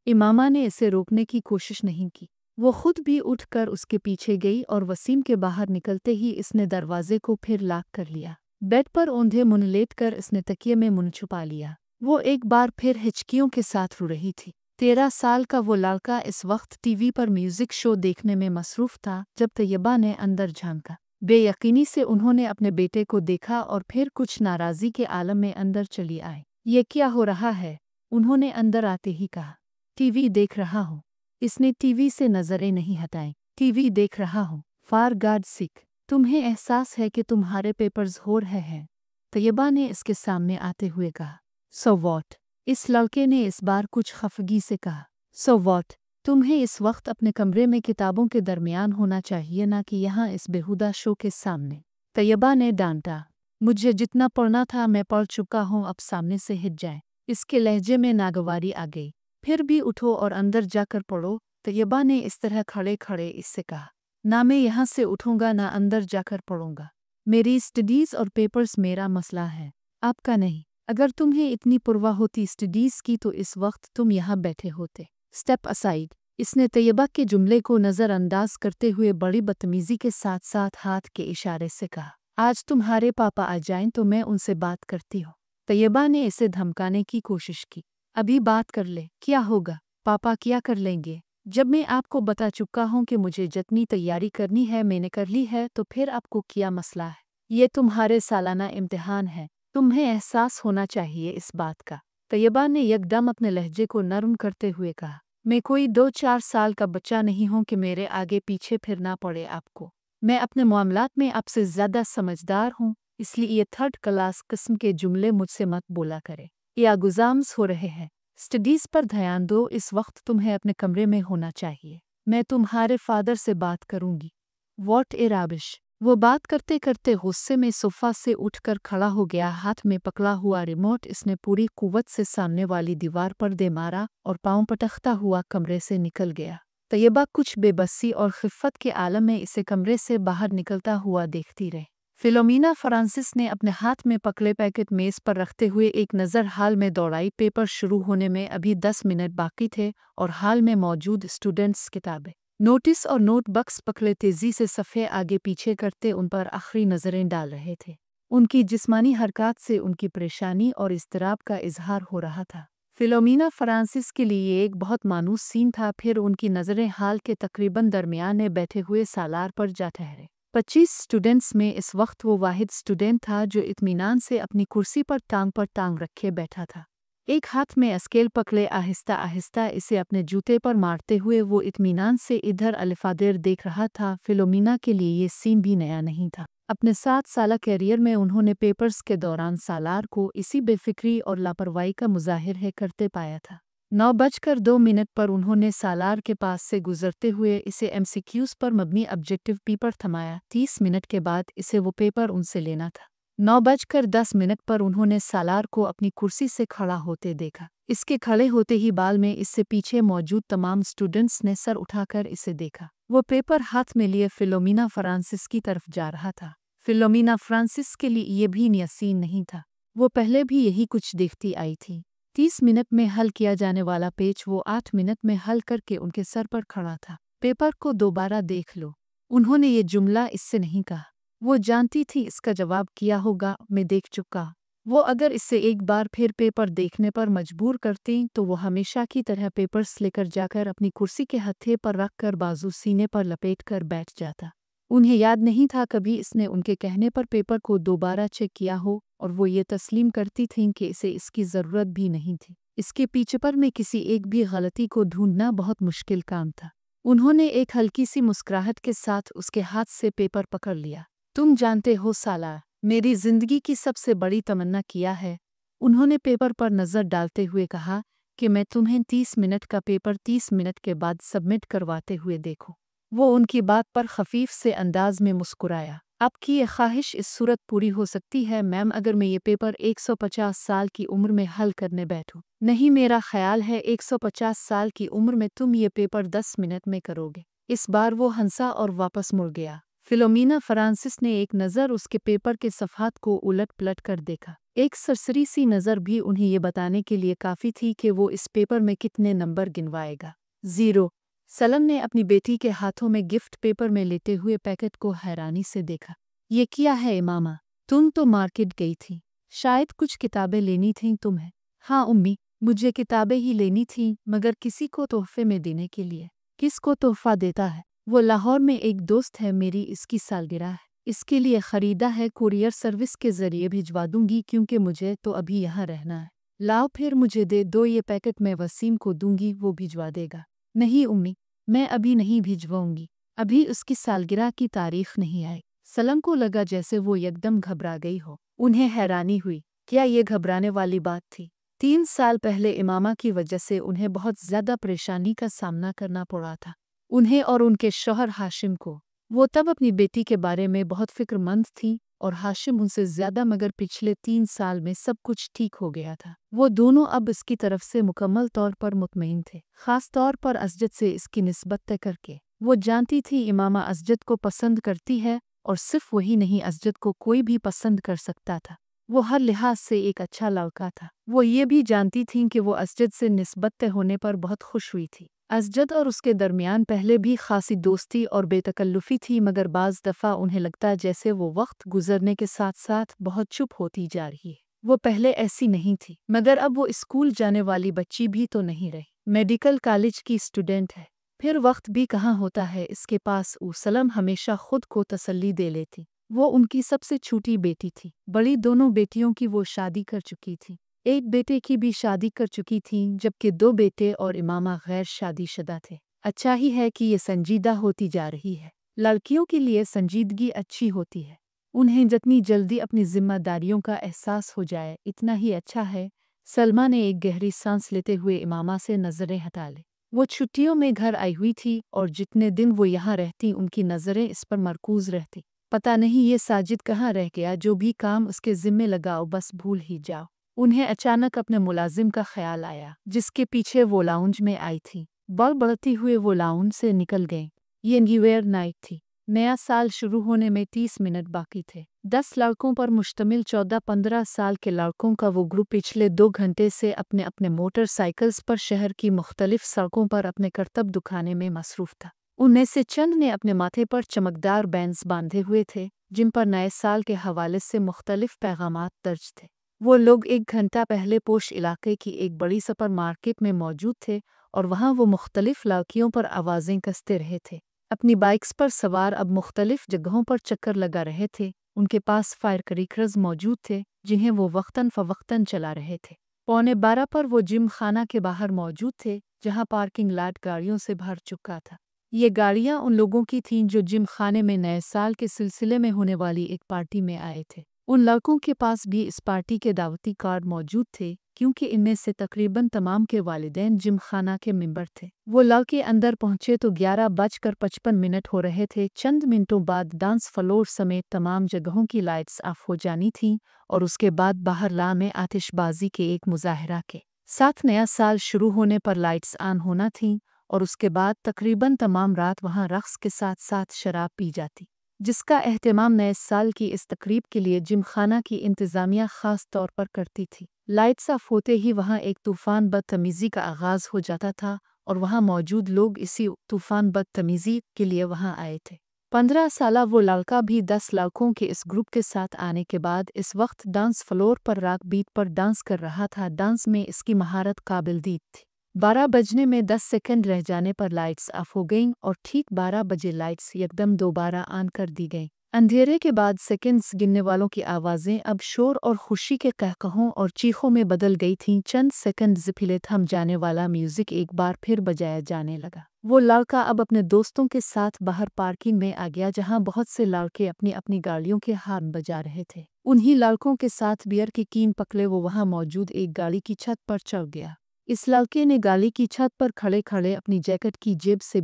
इमामा ने इसे रोकने की कोशिश नहीं की। वो खुद भी उठकर उसके पीछे गई और वसीम के बाहर निकलते ही इसने दरवाजे को फिर लॉक कर लिया। बेड पर औंधे मुंह लेटकर इसने तकिए में मुंह छुपा लिया। वो एक बार फिर हिचकियों के साथ रो रही थी। 13 साल का वो लड़का इस वक्त टीवी पर म्यूजिक शो देखने में मसरूफ था जब तैयबा ने अंदर झांका। बेयकीनी से उन्होंने अपने बेटे को देखा और फिर कुछ नाराज़गी के आलम में अंदर चली आई। ये क्या हो रहा है? उन्होंने अंदर आते ही कहा। टीवी देख रहा हूँ। इसने टीवी से नजरें नहीं हटाई। टीवी देख रहा हूँ। फॉर गॉड सेक, तुम्हें एहसास है कि तुम्हारे पेपर्स हो रहे हैं? तैयबा ने इसके सामने आते हुए कहा। So what? इस लड़के ने इस बार कुछ खफगी से कहा। So what? तुम्हें इस वक्त अपने कमरे में किताबों के दरमियान होना चाहिए, ना कि यहाँ इस बेहुदा शो के सामने। तैयबा ने डांटा। मुझे जितना पढ़ना था मैं पढ़ चुका हूँ, अब सामने से हट जाए। इसके लहजे में नागवारी आ गई। फिर भी उठो और अंदर जाकर पढ़ो। तैयबा ने इस तरह खड़े खड़े इससे कहा। ना मैं यहाँ से उठूंगा, ना अंदर जाकर पढ़ूंगा। मेरी स्टडीज़ और पेपर्स मेरा मसला है, आपका नहीं। अगर तुम्हें इतनी परवाह होती स्टडीज़ की तो इस वक्त तुम यहाँ बैठे होते। Step aside. इसने तैयबा के जुमले को नज़रअंदाज करते हुए बड़ी बदतमीज़ी के साथ साथ हाथ के इशारे से कहा। आज तुम्हारे पापा आ जाएं तो मैं उनसे बात करती हूँ। तैयबा ने इसे धमकाने की कोशिश की। अभी बात कर ले, क्या होगा? पापा क्या कर लेंगे? जब मैं आपको बता चुका हूँ कि मुझे जितनी तैयारी करनी है मैंने कर ली है, तो फिर आपको क्या मसला है? ये तुम्हारे सालाना इम्तिहान है, तुम्हें एहसास होना चाहिए इस बात का। तैयबा ने यकदम अपने लहजे को नरम करते हुए कहा। मैं कोई 2-4 साल का बच्चा नहीं हूँ कि मेरे आगे पीछे फिरना पड़े आपको। मैं अपने मामलात में आपसे ज़्यादा समझदार हूँ, इसलिए ये 3rd क्लास किस्म के जुमले मुझसे मत बोला करे। या गुजाम्स हो रहे हैं। स्टडीज़ पर ध्यान दो। इस वक्त तुम्हें अपने कमरे में होना चाहिए। मैं तुम्हारे फादर से बात करूंगी। What A rubbish. वो बात करते करते गुस्से में सोफा से उठकर खड़ा हो गया। हाथ में पकड़ा हुआ रिमोट इसने पूरी कुव्वत से सामने वाली दीवार पर दे मारा और पांव पटकता हुआ कमरे से निकल गया। तैयबा कुछ बेबसी और खिफ़्फ़त के आलम में इसे कमरे से बाहर निकलता हुआ देखती रही। फिलोमिना फ्रांसिस ने अपने हाथ में पकड़े पैकेट मेज़ पर रखते हुए एक नज़र हाल में दौड़ाई। पेपर शुरू होने में अभी 10 मिनट बाकी थे और हाल में मौजूद स्टूडेंट्स किताबें, नोटिस और नोट बक्स पकड़े तेज़ी से सफ़े आगे पीछे करते उन पर आखिरी नज़रें डाल रहे थे। उनकी जिस्मानी हरकत से उनकी परेशानी और इज़्तिराब का इजहार हो रहा था। फिलोमिना फ्रांसिस के लिए एक बहुत मानूस सीन था। फिर उनकी नज़रें हाल के तकरीबन दरमियान में बैठे हुए सालार पर जा ठहरे। 25 स्टूडेंट्स में इस वक्त वो वाहिद स्टूडेंट था जो इत्मीनान से अपनी कुर्सी पर टांग रखे बैठा था। एक हाथ में स्केल पकड़े आहिस्ता आहिस्ता इसे अपने जूते पर मारते हुए वो इत्मीनान से इधर अलिफादेर देख रहा था। फिलोमिना के लिए ये सीन भी नया नहीं था। अपने 7 साल कैरियर में उन्होंने पेपर्स के दौरान सालार को इसी बेफिक्री और लापरवाही का मुजाहिर है करते पाया था। 9:02 पर उन्होंने सालार के पास से गुजरते हुए इसे एमसीक्यूज पर मबनी ऑब्जेक्टिव पेपर थमाया। 30 मिनट के बाद इसे वो पेपर उनसे लेना था। 9:10 पर उन्होंने सालार को अपनी कुर्सी से खड़ा होते देखा। इसके खड़े होते ही बाल में इससे पीछे मौजूद तमाम स्टूडेंट्स ने सर उठाकर इसे देखा। वो पेपर हाथ में लिए फिलोमिना फ्रांसिस की तरफ जा रहा था। फिलोमिना फ्रांसिस के लिए ये भी यकीन नहीं था। वो पहले भी यही कुछ देखती आई थी। 30 मिनट में हल किया जाने वाला पेच वो 8 मिनट में हल करके उनके सर पर खड़ा था। पेपर को दोबारा देख लो। उन्होंने ये जुमला इससे नहीं कहा। वो जानती थी इसका जवाब किया होगा, मैं देख चुका। वो अगर इससे एक बार फिर पेपर देखने पर मजबूर करती तो वो हमेशा की तरह पेपर्स लेकर जाकर अपनी कुर्सी के हत्थे पर रख कर बाजू सीने पर लपेट कर बैठ जाता। उन्हें याद नहीं था कभी इसने उनके कहने पर पेपर को दोबारा चेक किया हो, और वो ये तस्लीम करती थीं कि इसे इसकी ज़रूरत भी नहीं थी। इसके पीछे पर में किसी एक भी गलती को ढूंढना बहुत मुश्किल काम था। उन्होंने एक हल्की सी मुस्कुराहट के साथ उसके हाथ से पेपर पकड़ लिया। तुम जानते हो साला, मेरी जिंदगी की सबसे बड़ी तमन्ना किया है, उन्होंने पेपर पर नज़र डालते हुए कहा, कि मैं तुम्हें 30 मिनट का पेपर 30 मिनट के बाद सबमिट करवाते हुए देखूं। वो उनकी बात पर खफीफ से अंदाज में मुस्कुराया। आपकी ये ख्वाहिश इस सूरत पूरी हो सकती है मैम, अगर मैं ये पेपर 150 साल की उम्र में हल करने बैठूं। नहीं, मेरा ख्याल है 150 साल की उम्र में तुम ये पेपर 10 मिनट में करोगे। इस बार वो हंसा और वापस मुड़ गया। फिलोमिना फ्रांसिस ने एक नज़र उसके पेपर के सफ़हात को उलट पलट कर देखा। एक सरसरी सी नज़र भी उन्हें ये बताने के लिए काफ़ी थी कि वो इस पेपर में कितने नंबर गिनवाएगा। 0। सलम ने अपनी बेटी के हाथों में गिफ्ट पेपर में लेते हुए पैकेट को हैरानी से देखा। ये क्या है इमामा? तुम तो मार्केट गई थी, शायद कुछ किताबें लेनी थीं तुम्हें। हाँ उम्मी, मुझे किताबें ही लेनी थीं, मगर किसी को तोहफे में देने के लिए। किसको तोहफा देता है? वो लाहौर में एक दोस्त है मेरी, इसकी सालगिरह है, इसके लिए ख़रीदा है। कुरियर सर्विस के ज़रिए भिजवा दूंगी क्योंकि मुझे तो अभी यहाँ रहना है। लाओ फिर मुझे दे दो, ये पैकेट मैं वसीम को दूंगी, वो भिजवा देगा। नहीं उम्मी, मैं अभी नहीं भिजवाऊंगी, अभी उसकी सालगिरह की तारीख नहीं आई। सलम को लगा जैसे वो एकदम घबरा गई हो। उन्हें हैरानी हुई, क्या ये घबराने वाली बात थी? 3 साल पहले इमामा की वजह से उन्हें बहुत ज़्यादा परेशानी का सामना करना पड़ा था, उन्हें और उनके शौहर हाशिम को। वो तब अपनी बेटी के बारे में बहुत फिक्रमंद थी और हाशिम उनसे ज़्यादा, मगर पिछले 3 साल में सब कुछ ठीक हो गया था। वो दोनों अब इसकी तरफ से मुकम्मल तौर पर मुतमईन थे, ख़ास तौर पर असजद से इसकी निस्बत तय करके। वो जानती थी इमामा असजद को पसंद करती है, और सिर्फ वही नहीं, असजद को कोई भी पसंद कर सकता था। वो हर लिहाज से एक अच्छा लड़का था। वो ये भी जानती थीं कि वो असजद से निस्बत तय होने पर बहुत खुश हुई थी। असजद और उसके दरमियान पहले भी खासी दोस्ती और बेतकल्लुफ़ी थी, मगर बाज़ दफ़ा उन्हें लगता जैसे वो वक्त गुजरने के साथ साथ बहुत चुप होती जा रही है। वो पहले ऐसी नहीं थी, मगर अब वो स्कूल जाने वाली बच्ची भी तो नहीं रही, मेडिकल कॉलेज की स्टूडेंट है। फिर वक्त भी कहाँ होता है इसके पास। सलम हमेशा खुद को तसल्ली दे लेती। वो उनकी सबसे छोटी बेटी थी। बड़ी दोनों बेटियों की वो शादी कर चुकी थी। एक बेटे की भी शादी कर चुकी थी, जबकि 2 बेटे और इमामा गैर शादीशुदा थे। अच्छा ही है कि ये संजीदा होती जा रही है। लड़कियों के लिए संजीदगी अच्छी होती है। उन्हें जितनी जल्दी अपनी जिम्मेदारियों का एहसास हो जाए इतना ही अच्छा है। सलमा ने एक गहरी सांस लेते हुए इमामा से नज़रें हटा ली। वो छुट्टियों में घर आई हुई थी और जितने दिन वो यहाँ रहती उनकी नज़रें इस पर मरकूज रहती। पता नहीं ये साजिद कहाँ रह गया, जो भी काम उसके ज़िम्मे लगाओ बस भूल ही जाओ। उन्हें अचानक अपने मुलाजिम का ख्याल आया, जिसके पीछे वो लाउंज में आई थी। बढ़ती हुए वो लाउंज से निकल गईं। ये न्यू ईयर नाइट थी। नया साल शुरू होने में 30 मिनट बाकी थे। 10 लड़कों पर मुश्तमिल 14-15 साल के लड़कों का वो ग्रुप पिछले 2 घंटे से अपने अपने मोटरसाइकिल्स पर शहर की मुख्तलिफ सड़कों पर अपने करतब दिखाने में मसरूफ़ था। उनमें से चंद ने अपने माथे पर चमकदार बैंड्स बांधे हुए थे, जिन पर नए साल के हवाले से मुख्तलिफ पैगामात दर्ज थे। वो लोग 1 घंटा पहले पोश इलाके की एक बड़ी सुपर मार्केट में मौजूद थे और वहाँ वो मुख्तलिफ लड़कियों पर आवाज़ें कसते रहे थे। اپنی بائکس پر سوار اب مختلف جگہوں پر چکر لگا رہے تھے۔ ان کے پاس فائر کریکرز موجود تھے جنہیں وہ وقتاً فوقتاً چلا رہے تھے۔ 11:15 پر وہ جم خانہ کے باہر موجود تھے جہاں پارکنگ لاٹ گاڑیوں سے بھر چکا تھا۔ یہ گاڑیاں ان لوگوں کی تھیں جو جم خانے میں نئے سال کے سلسلے میں ہونے والی ایک پارٹی میں آئے تھے۔ ان لڑکوں کے پاس بھی اس پارٹی کے دعوتی کارڈ موجود تھے کیونکہ ان میں سے تقریباً تمام کے والدین جم خانہ کے ممبر تھے۔ وہ لڑکے اندر پہنچے تو 11:55 ہو رہے تھے۔ چند منٹوں بعد ڈانس فلور سمیت تمام جگہوں کی لائٹس آف ہو جانی تھیں اور اس کے بعد باہر لا میں آتش بازی کے ایک مظاہرہ کے ساتھ نیا سال شروع ہونے پر لائٹس آن ہونا تھیں اور اس کے بعد تقریباً تمام رات وہاں رقص کے ساتھ ساتھ شراب پی جاتی، جس کا اہتمام نئے سال کی اس تقریب کے لیے جم خانہ کی انتظامیہ خاص طور پر کرتی تھی۔ لائٹس آف ہوتے ہی وہاں ایک طوفان بدتمیزی کا آغاز ہو جاتا تھا اور وہاں موجود لوگ اسی طوفان بدتمیزی کے لیے وہاں آئے تھے۔ 15 سالہ وہ لڑکا بھی 10 لڑکوں کے اس گروپ کے ساتھ آنے کے بعد اس وقت ڈانس فلور پر راک بیٹ پر ڈانس کر رہا تھا۔ ڈانس میں اس کی مہارت قابل دید تھی۔ 12 بجنے میں 10 سیکنڈ رہ جانے پر لائٹس آف ہو گئیں اور ٹھیک 12 بجے لائٹس یکدم دوبارہ آن کر دی گئیں۔ اندھیرے کے بعد سیکنڈز گننے والوں کی آوازیں اب شور اور خوشی کے قہقہوں اور چیخوں میں بدل گئی تھیں۔ چند سیکنڈز پہلے تھم جانے والا میوزک ایک بار پھر بجایا جانے لگا۔ وہ لڑکا اب اپنے دوستوں کے ساتھ باہر پارکنگ میں آ گیا جہاں بہت سے لڑکے اپنی اپنی گاڑیوں کے ہارن بجا رہے تھے۔ انہی لڑکوں کے ساتھ بیئر کی کین پکڑے وہ وہاں موجود ایک گاڑی کی چھت پر چڑھ گیا۔ اس لڑکے نے گاڑی کی چھت پر کھڑے کھڑے اپنی جیکٹ کی جیب سے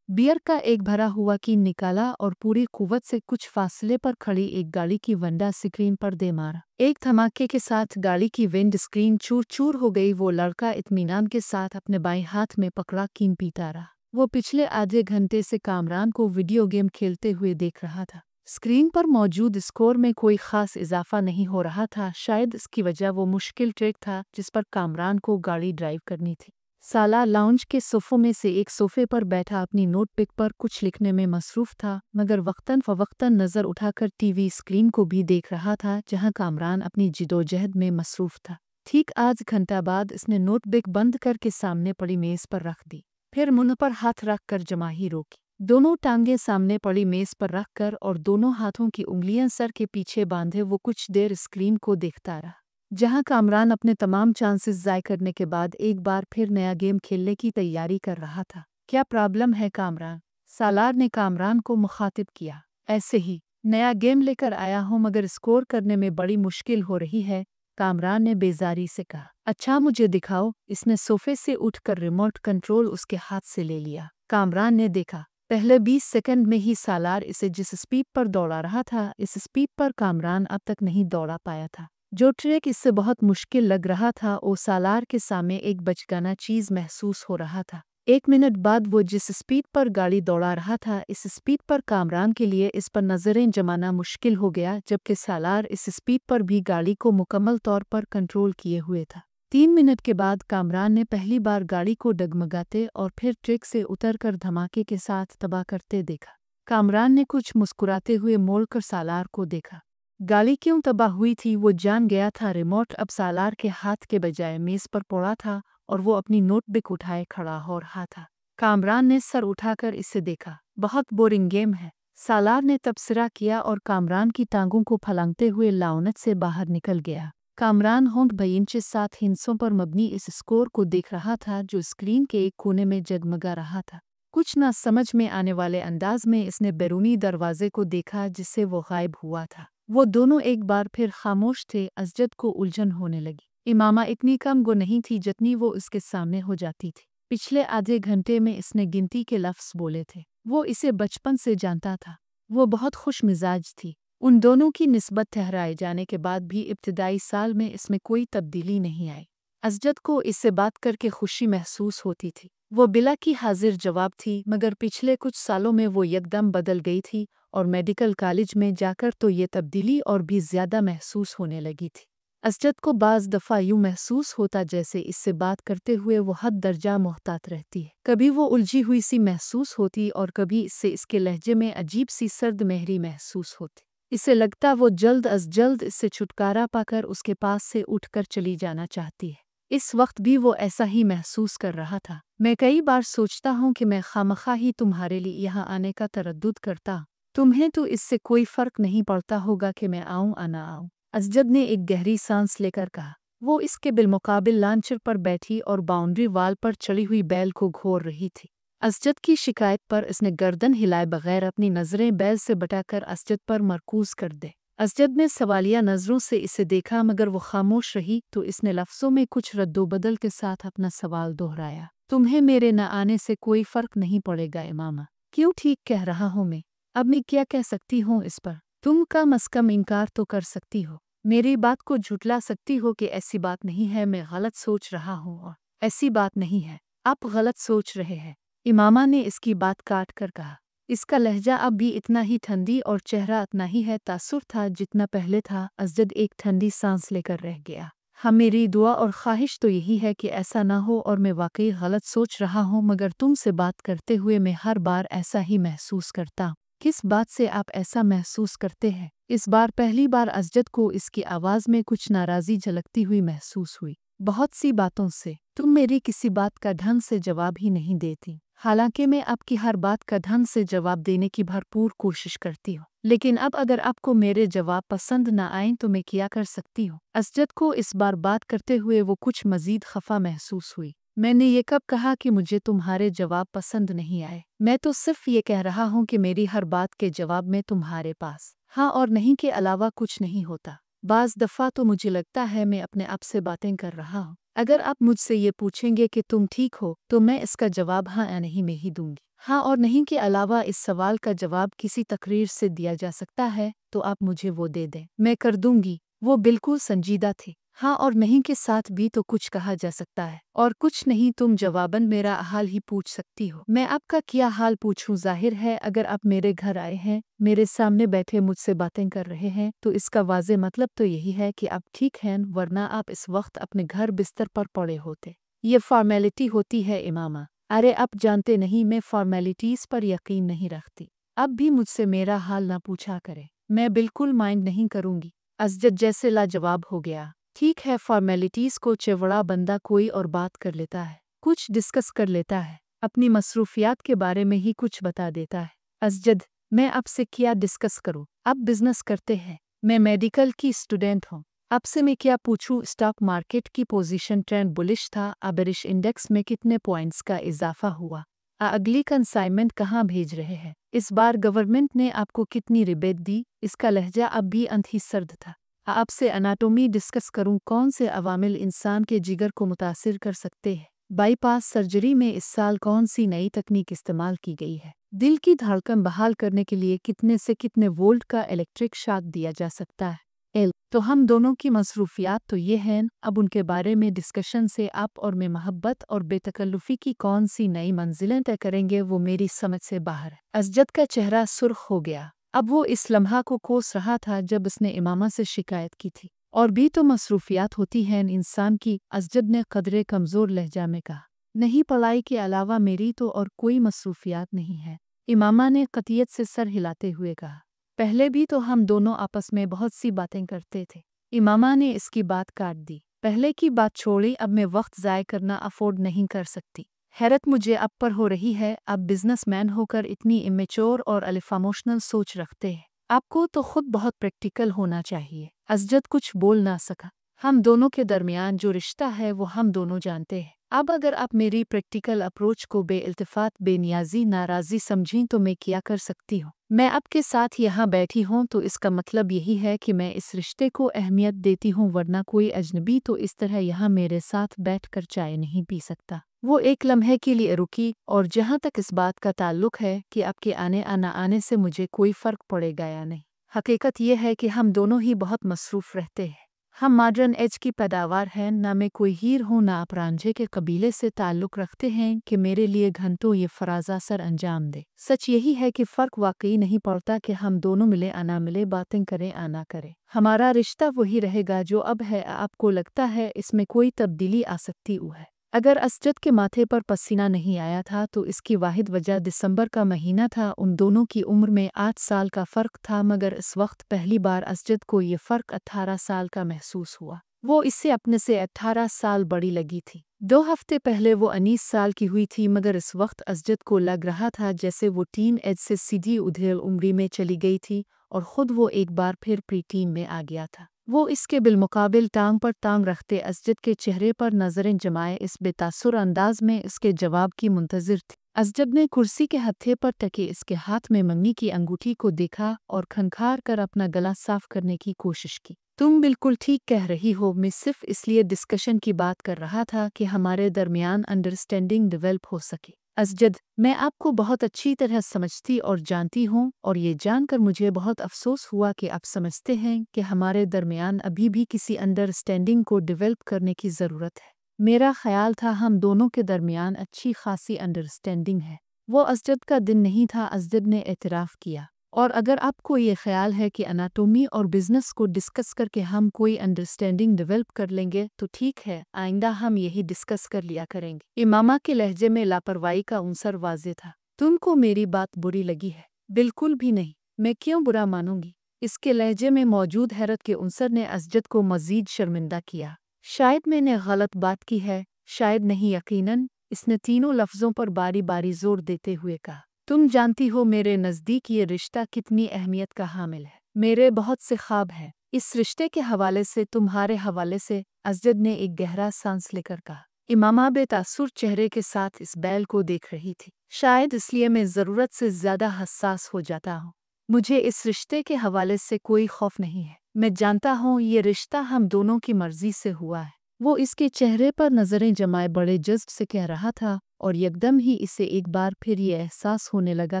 بیئر کا ایک بھرا ہوا کین نکالا اور پوری قوت سے کچھ فاصلے پر کھڑی ایک گاڑی کی ونڈو سکرین پر دے مارا۔ ایک دھماکے کے ساتھ گاڑی کی ونڈ سکرین چور چور ہو گئی۔ وہ لڑکا اطمینان کے ساتھ اپنے بائیں ہاتھ میں پکڑا کین پیتا رہا۔ وہ پچھلے آدھے گھنٹے سے کامران کو ویڈیو گیم کھیلتے ہوئے دیکھ رہا تھا۔ اسکرین پر موجود اسکور میں کوئی خاص اضافہ نہیں ہو رہا تھا، شاید اس کی وجہ وہ مشکل ٹریک تھا جس پر کامران کو گاڑی ڈرائیو کرنی تھی۔ سالہ لاؤنج کے صوفوں میں سے ایک صوفے پر بیٹھا اپنی نوٹ بک پر کچھ لکھنے میں مصروف تھا، مگر وقتاً فوقتاً نظر اٹھا کر ٹی وی اسکرین کو بھی دیکھ رہا تھا جہاں کامران اپنی جدوجہد میں مصروف تھا۔ ٹھیک آدھ گھنٹہ بعد اس نے نوٹ بک بند کر کے سامنے پڑی میز پر رکھ دی، پھر منہ پر ہاتھ رکھ کر جماہی روکی۔ دونوں ٹانگیں سامنے پڑی میز پر رکھ کر اور دونوں ہاتھوں کی انگلیاں سر کے پیچھے باندھے وہ کچھ دیر اسکرین کو دیکھتا رہا، جہاں کامران اپنے تمام چانسز ضائع کرنے کے بعد ایک بار پھر نیا گیم کھیلنے کی تیاری کر رہا تھا۔ کیا پرابلم ہے کامران؟ سالار نے کامران کو مخاطب کیا۔ ایسے ہی نیا گیم لے کر آیا ہوں مگر اسکور کرنے میں بڑی مشکل ہو رہی ہے، کامران نے بیزاری سے کہا۔ اچھا مجھے دکھاؤ۔ اس نے صوفے سے اٹھ کر ریموٹ کنٹرول اس کے ہاتھ سے لے لیا۔ کامران نے دیکھا پہلے 20 سیکنڈ میں ہی سالار اسے جس سپیڈ پر دوڑا رہا تھا اس سپیڈ پر کامران اب تک نہیں دوڑا پایا تھا۔ جو ٹریک اس سے بہت مشکل لگ رہا تھا وہ سالار کے سامنے ایک بچگانا چیز محسوس ہو رہا تھا۔ 1 منٹ بعد وہ جس سپیڈ پر گاڑی دوڑا رہا تھا اس سپیڈ پر کامران کے لیے اس پر نظریں جمانا مشکل ہو گیا، جبکہ سالار اس سپیڈ پر بھی گاڑی کو مکمل طور پر کنٹرول کیے ہوئے تھا۔ 3 منٹ کے بعد کامران نے پہلی بار گاڑی کو ڈگمگاتے اور پھر ٹریک سے اتر کر دھماکے کے ساتھ تباہ کرتے دیکھا۔ کامران نے کچھ مسکراتے ہوئے موڑ کر سالار کو دیکھا۔ گاڑی کیوں تباہ ہوئی تھی وہ جان گیا تھا۔ ریموٹ اب سالار کے ہاتھ کے بجائے میز پر پڑا تھا اور وہ اپنی نوٹ بک اٹھائے کھڑا ہو رہا تھا۔ کامران نے سر اٹھا کر اسے دیکھا۔ بہت بورنگ گیم ہے، سالار نے تبصرہ کیا اور کامران کی ٹانگوں کو پھلانگتے ہوئے لاؤنت سے باہر نکل گیا۔ کامران ہونٹ بینچ 7 ہندسوں پر مبنی اس اسکور کو دیکھ رہا تھا جو اسکرین کے ایک کونے میں جگمگا رہا تھا۔ کچھ نہ سمجھ میں آنے والے انداز میں اس نے بیرونی دروازے کو دیکھا جس سے وہ غائب ہوا تھا۔ وہ دونوں ایک بار پھر خاموش تھے۔ اسجد کو الجھن ہونے لگی۔ امامہ اتنی کم گو نہیں تھی جتنی وہ اس کے سامنے ہو جاتی تھی۔ پچھلے آدھے گھنٹے میں اس نے گنتی کے لفظ بولے تھے۔ وہ اسے بچپن سے جانتا تھا۔ وہ بہت خوش مزاج تھی۔ ان دونوں کی نسبت ٹھہرائے جانے کے بعد بھی ابتدائی سال میں اس میں کوئی تبدیلی نہیں آئی۔ اسجد کو اس سے بات کر کے خوشی محسوس ہوتی تھی۔ وہ بلا کی حاضر جواب تھی، مگر پچھلے کچھ سالوں میں وہ یکدم بدل گئی تھی اور میڈیکل کالج میں جا کر تو یہ تبدیلی اور بھی زیادہ محسوس ہونے لگی تھی۔ اسجد کو بعض دفعہ یوں محسوس ہوتا جیسے اس سے بات کرتے ہوئے وہ حد درجہ محتاط رہتی ہے۔ کبھی وہ الجھی ہوئی سی محسوس ہوتی اور کبھی اس سے اس کے لہجے میں عجیب سی سرد مہری محسوس ہوتی۔ اسے لگتا وہ جلد از جلد اس سے چھٹکارا پا کر اس کے پاس سے اٹھ کر چلی جانا چاہتی ہے۔ इस वक्त भी वो ऐसा ही महसूस कर रहा था। मैं कई बार सोचता हूँ कि मैं खामखा ही तुम्हारे लिए यहाँ आने का तरद्दुद करता। तुम्हें तो इससे कोई फर्क नहीं पड़ता होगा कि मैं आऊँ या ना आऊँ। असजद ने एक गहरी सांस लेकर कहा। वो इसके बिलमुकाबिल लांचर पर बैठी और बाउंड्री वाल पर चढ़ी हुई बैल को घोर रही थी। असजद की शिकायत पर इसने गर्दन हिलाए बगैर अपनी नज़रें बैल से बटाकर असजद पर मरकूज कर दे। असजद ने सवालिया नज़रों से इसे देखा, मगर वो खामोश रही तो इसने लफ्ज़ों में कुछ रद्दोबदल के साथ अपना सवाल दोहराया। तुम्हें मेरे न आने से कोई फ़र्क नहीं पड़ेगा इमामा। क्यों ठीक कह रहा हूँ मैं। अब मैं क्या कह सकती हूँ इस पर। तुम कम अज़ कम इनकार तो कर सकती हो, मेरी बात को झुटला सकती हो कि ऐसी बात नहीं है, मैं गलत सोच रहा हूँ। और ऐसी बात नहीं है, आप गलत सोच रहे हैं। इमामा ने इसकी बात काट कर कहा। इसका लहजा अब भी इतना ही ठंडी और चेहरा उतना ही है तासुर था जितना पहले था। असजद एक ठंडी सांस लेकर रह गया। हाँ, मेरी दुआ और ख्वाहिश तो यही है कि ऐसा ना हो और मैं वाकई गलत सोच रहा हूँ, मगर तुमसे बात करते हुए मैं हर बार ऐसा ही महसूस करता हूँ। किस बात से आप ऐसा महसूस करते हैं? इस बार पहली बार असजद को इसकी आवाज़ में कुछ नाराज़ी झलकती हुई महसूस हुई। बहुत सी बातों से तुम मेरी किसी बात का ढंग से जवाब ही नहीं देती। हालांकि मैं आपकी हर बात का ढंग से जवाब देने की भरपूर कोशिश करती हूँ, लेकिन अब अगर आपको मेरे जवाब पसंद न आए तो मैं क्या कर सकती हूँ? असजद को इस बार बात करते हुए वो कुछ मजीद खफा महसूस हुई। मैंने ये कब कहा कि मुझे तुम्हारे जवाब पसंद नहीं आए? मैं तो सिर्फ ये कह रहा हूँ कि मेरी हर बात के जवाब में तुम्हारे पास हाँ और नहीं के अलावा कुछ नहीं होता। बाज़ दफ़ा तो मुझे लगता है मैं अपने आप से बातें कर रहा हूँ। अगर आप मुझसे ये पूछेंगे कि तुम ठीक हो तो मैं इसका जवाब हाँ या नहीं में ही दूंगी। हाँ और नहीं के अलावा इस सवाल का जवाब किसी तकरीर से दिया जा सकता है तो आप मुझे वो दे दें, मैं कर दूंगी। वो बिल्कुल संजीदा थे। हाँ और नहीं के साथ भी तो कुछ कहा जा सकता है और कुछ नहीं। तुम जवाबन मेरा हाल ही पूछ सकती हो। मैं आपका क्या हाल पूछूं? जाहिर है अगर आप मेरे घर आए हैं, मेरे सामने बैठे मुझसे बातें कर रहे हैं तो इसका वाज़े मतलब तो यही है कि आप ठीक हैं, वरना आप इस वक्त अपने घर बिस्तर पर पड़े होते। ये फॉर्मेलिटी होती है इमामा। अरे आप जानते नहीं, मैं फॉर्मेलिटीज़ पर यकीन नहीं रखती। अब भी मुझसे मेरा हाल ना पूछा करे, मैं बिल्कुल माइंड नहीं करूँगी। असजद जैसे लाजवाब हो गया। ठीक है, फॉर्मेलिटीज़ को चिवड़ा बंदा कोई और बात कर लेता है, कुछ डिस्कस कर लेता है, अपनी मसरूफियात के बारे में ही कुछ बता देता है। असजद, मैं आपसे क्या डिस्कस करूं? आप बिजनेस करते हैं, मैं मेडिकल की स्टूडेंट हूं। आपसे मैं क्या पूछूं? स्टॉक मार्केट की पोजीशन ट्रेंड बुलिश था, बेरिश इंडेक्स में कितने पॉइंट्स का इजाफा हुआ, अगली कंसाइनमेंट कहाँ भेज रहे हैं, इस बार गवर्नमेंट ने आपको कितनी रिबेट दी? इसका लहजा अब भी अंधी सर्द था। आपसे अनाटोमी डिस्कस करूं, कौन से अवामिल इंसान के जिगर को मुतासिर कर सकते हैं? बाईपास सर्जरी में इस साल कौन सी नई तकनीक इस्तेमाल की गई है? दिल की धड़कन बहाल करने के लिए कितने से कितने वोल्ट का इलेक्ट्रिक शॉक दिया जा सकता है? तो हम दोनों की मसरूफियात तो ये हैं, अब उनके बारे में डिस्कशन से आप और मैं मोहब्बत और बेतकल्लुफ़ी की कौन सी नई मंजिलें तय करेंगे, वो मेरी समझ से बाहर है। असजद का चेहरा सुर्ख हो गया। अब वो इस लम्हा को कोस रहा था जब उसने इमामा से शिकायत की थी। और भी तो मसरूफियात होती हैं इंसान की, असजद ने कदरे कमज़ोर लहजा में कहा। नहीं, पढ़ाई के अलावा मेरी तो और कोई मसरूफियात नहीं है, इमामा ने कतियत से सर हिलाते हुए कहा। पहले भी तो हम दोनों आपस में बहुत सी बातें करते थे। इमामा ने इसकी बात काट दी। पहले की बात छोड़ी, अब मैं वक्त ज़ाय करना अफोर्ड नहीं कर सकती। हैरत मुझे अब पर हो रही है, आप बिजनेसमैन होकर इतनी इमेच्योर और अलिफामोशनल सोच रखते हैं। आपको तो खुद बहुत प्रैक्टिकल होना चाहिए। असजद कुछ बोल ना सका। हम दोनों के दरमियान जो रिश्ता है वो हम दोनों जानते हैं। अब अगर आप मेरी प्रैक्टिकल अप्रोच को बेइल्तिफात, बेनियाजी, नाराज़ी समझें तो मैं क्या कर सकती हूँ? मैं आपके साथ यहाँ बैठी हूँ तो इसका मतलब यही है कि मैं इस रिश्ते को अहमियत देती हूँ, वरना कोई अजनबी तो इस तरह यहाँ मेरे साथ बैठकर चाय नहीं पी सकता। वो एक लम्हे के लिए रुकी, और जहाँ तक इस बात का ताल्लुक है कि आपके आने या ना आने से मुझे कोई फ़र्क पड़ेगा या नहीं, हकीकत यह है कि हम दोनों ही बहुत मसरूफ़ रहते हैं। हम मॉडर्न एज की पैदावार हैं, ना मैं कोई हीर हूँ ना आप रांझे के कबीले से ताल्लुक़ रखते हैं कि मेरे लिए घंटों ये फराजा सर अंजाम दे। सच यही है कि फ़र्क वाकई नहीं पड़ता कि हम दोनों मिले या ना मिले, बातें करें या ना करें, हमारा रिश्ता वही रहेगा जो अब है। आपको लगता है इसमें कोई तब्दीली आ सकती है? अगर असजद के माथे पर पसीना नहीं आया था तो इसकी वाहिद वजह दिसंबर का महीना था। उन दोनों की उम्र में 8 साल का फ़र्क था, मगर इस वक्त पहली बार असजद को ये फ़र्क 18 साल का महसूस हुआ। वो इससे अपने से 18 साल बड़ी लगी थी। 2 हफ्ते पहले वो 19 साल की हुई थी, मगर इस वक्त असजद को लग रहा था जैसे वो टीन एज से सीधी उधेड़ उम्री में चली गई थी और ख़ुद वो एक बार फिर प्री टीन में आ गया था। वो इसके बिलमुकाबिल टांग पर टांग रखते असजद के चेहरे पर नज़रें जमाए इस बेतासुर अंदाज में इसके जवाब की मुंतज़िर थी। असजद ने कुर्सी के हत्थे पर टके इसके हाथ में मंगनी की अंगूठी को देखा और खनखार कर अपना गला साफ करने की कोशिश की। तुम बिल्कुल ठीक कह रही हो, मैं सिर्फ इसलिए डिस्कशन की बात कर रहा था कि हमारे दरमियान अंडरस्टैंडिंग डेवलप हो सके। असजद, मैं आपको बहुत अच्छी तरह समझती और जानती हूँ, और ये जानकर मुझे बहुत अफसोस हुआ कि आप समझते हैं कि हमारे दरमियान अभी भी किसी अंडरस्टैंडिंग को डेवलप करने की ज़रूरत है। मेरा ख्याल था हम दोनों के दरमियान अच्छी खासी अंडरस्टैंडिंग है। वो असजद का दिन नहीं था, असजद ने एतराफ़ किया। और अगर आपको ये ख्याल है कि अनाटोमी और बिजनेस को डिस्कस करके हम कोई अंडरस्टैंडिंग डेवलप कर लेंगे तो ठीक है, आइंदा हम यही डिस्कस कर लिया करेंगे। इमामा के लहजे में लापरवाही का उनसर वाज़े था। तुमको मेरी बात बुरी लगी है? बिल्कुल भी नहीं, मैं क्यों बुरा मानूंगी? इसके लहजे में मौजूद हैरत के उनसर ने असजद को मज़ीद शर्मिंदा किया। शायद मैंने गलत बात की है, शायद नहीं, यकीनन, इसने तीनों लफ्ज़ों पर बारी बारी जोर देते हुए कहा। तुम जानती हो मेरे नज़दीक ये रिश्ता कितनी अहमियत का हामिल है। मेरे बहुत से ख्वाब हैं इस रिश्ते के हवाले से, तुम्हारे हवाले से। असजद ने एक गहरा सांस लेकर कहा। इमामा बेतासुर चेहरे के साथ इस बैल को देख रही थी। शायद इसलिए मैं ज़रूरत से ज़्यादा हसास हो जाता हूँ। मुझे इस रिश्ते के हवाले से कोई खौफ नहीं है। मैं जानता हूँ ये रिश्ता हम दोनों की मर्जी से हुआ है। वो इसके चेहरे पर नज़रें जमाए बड़े जज्ब से कह रहा था, और एकदम ही इसे एक बार फिर ये एहसास होने लगा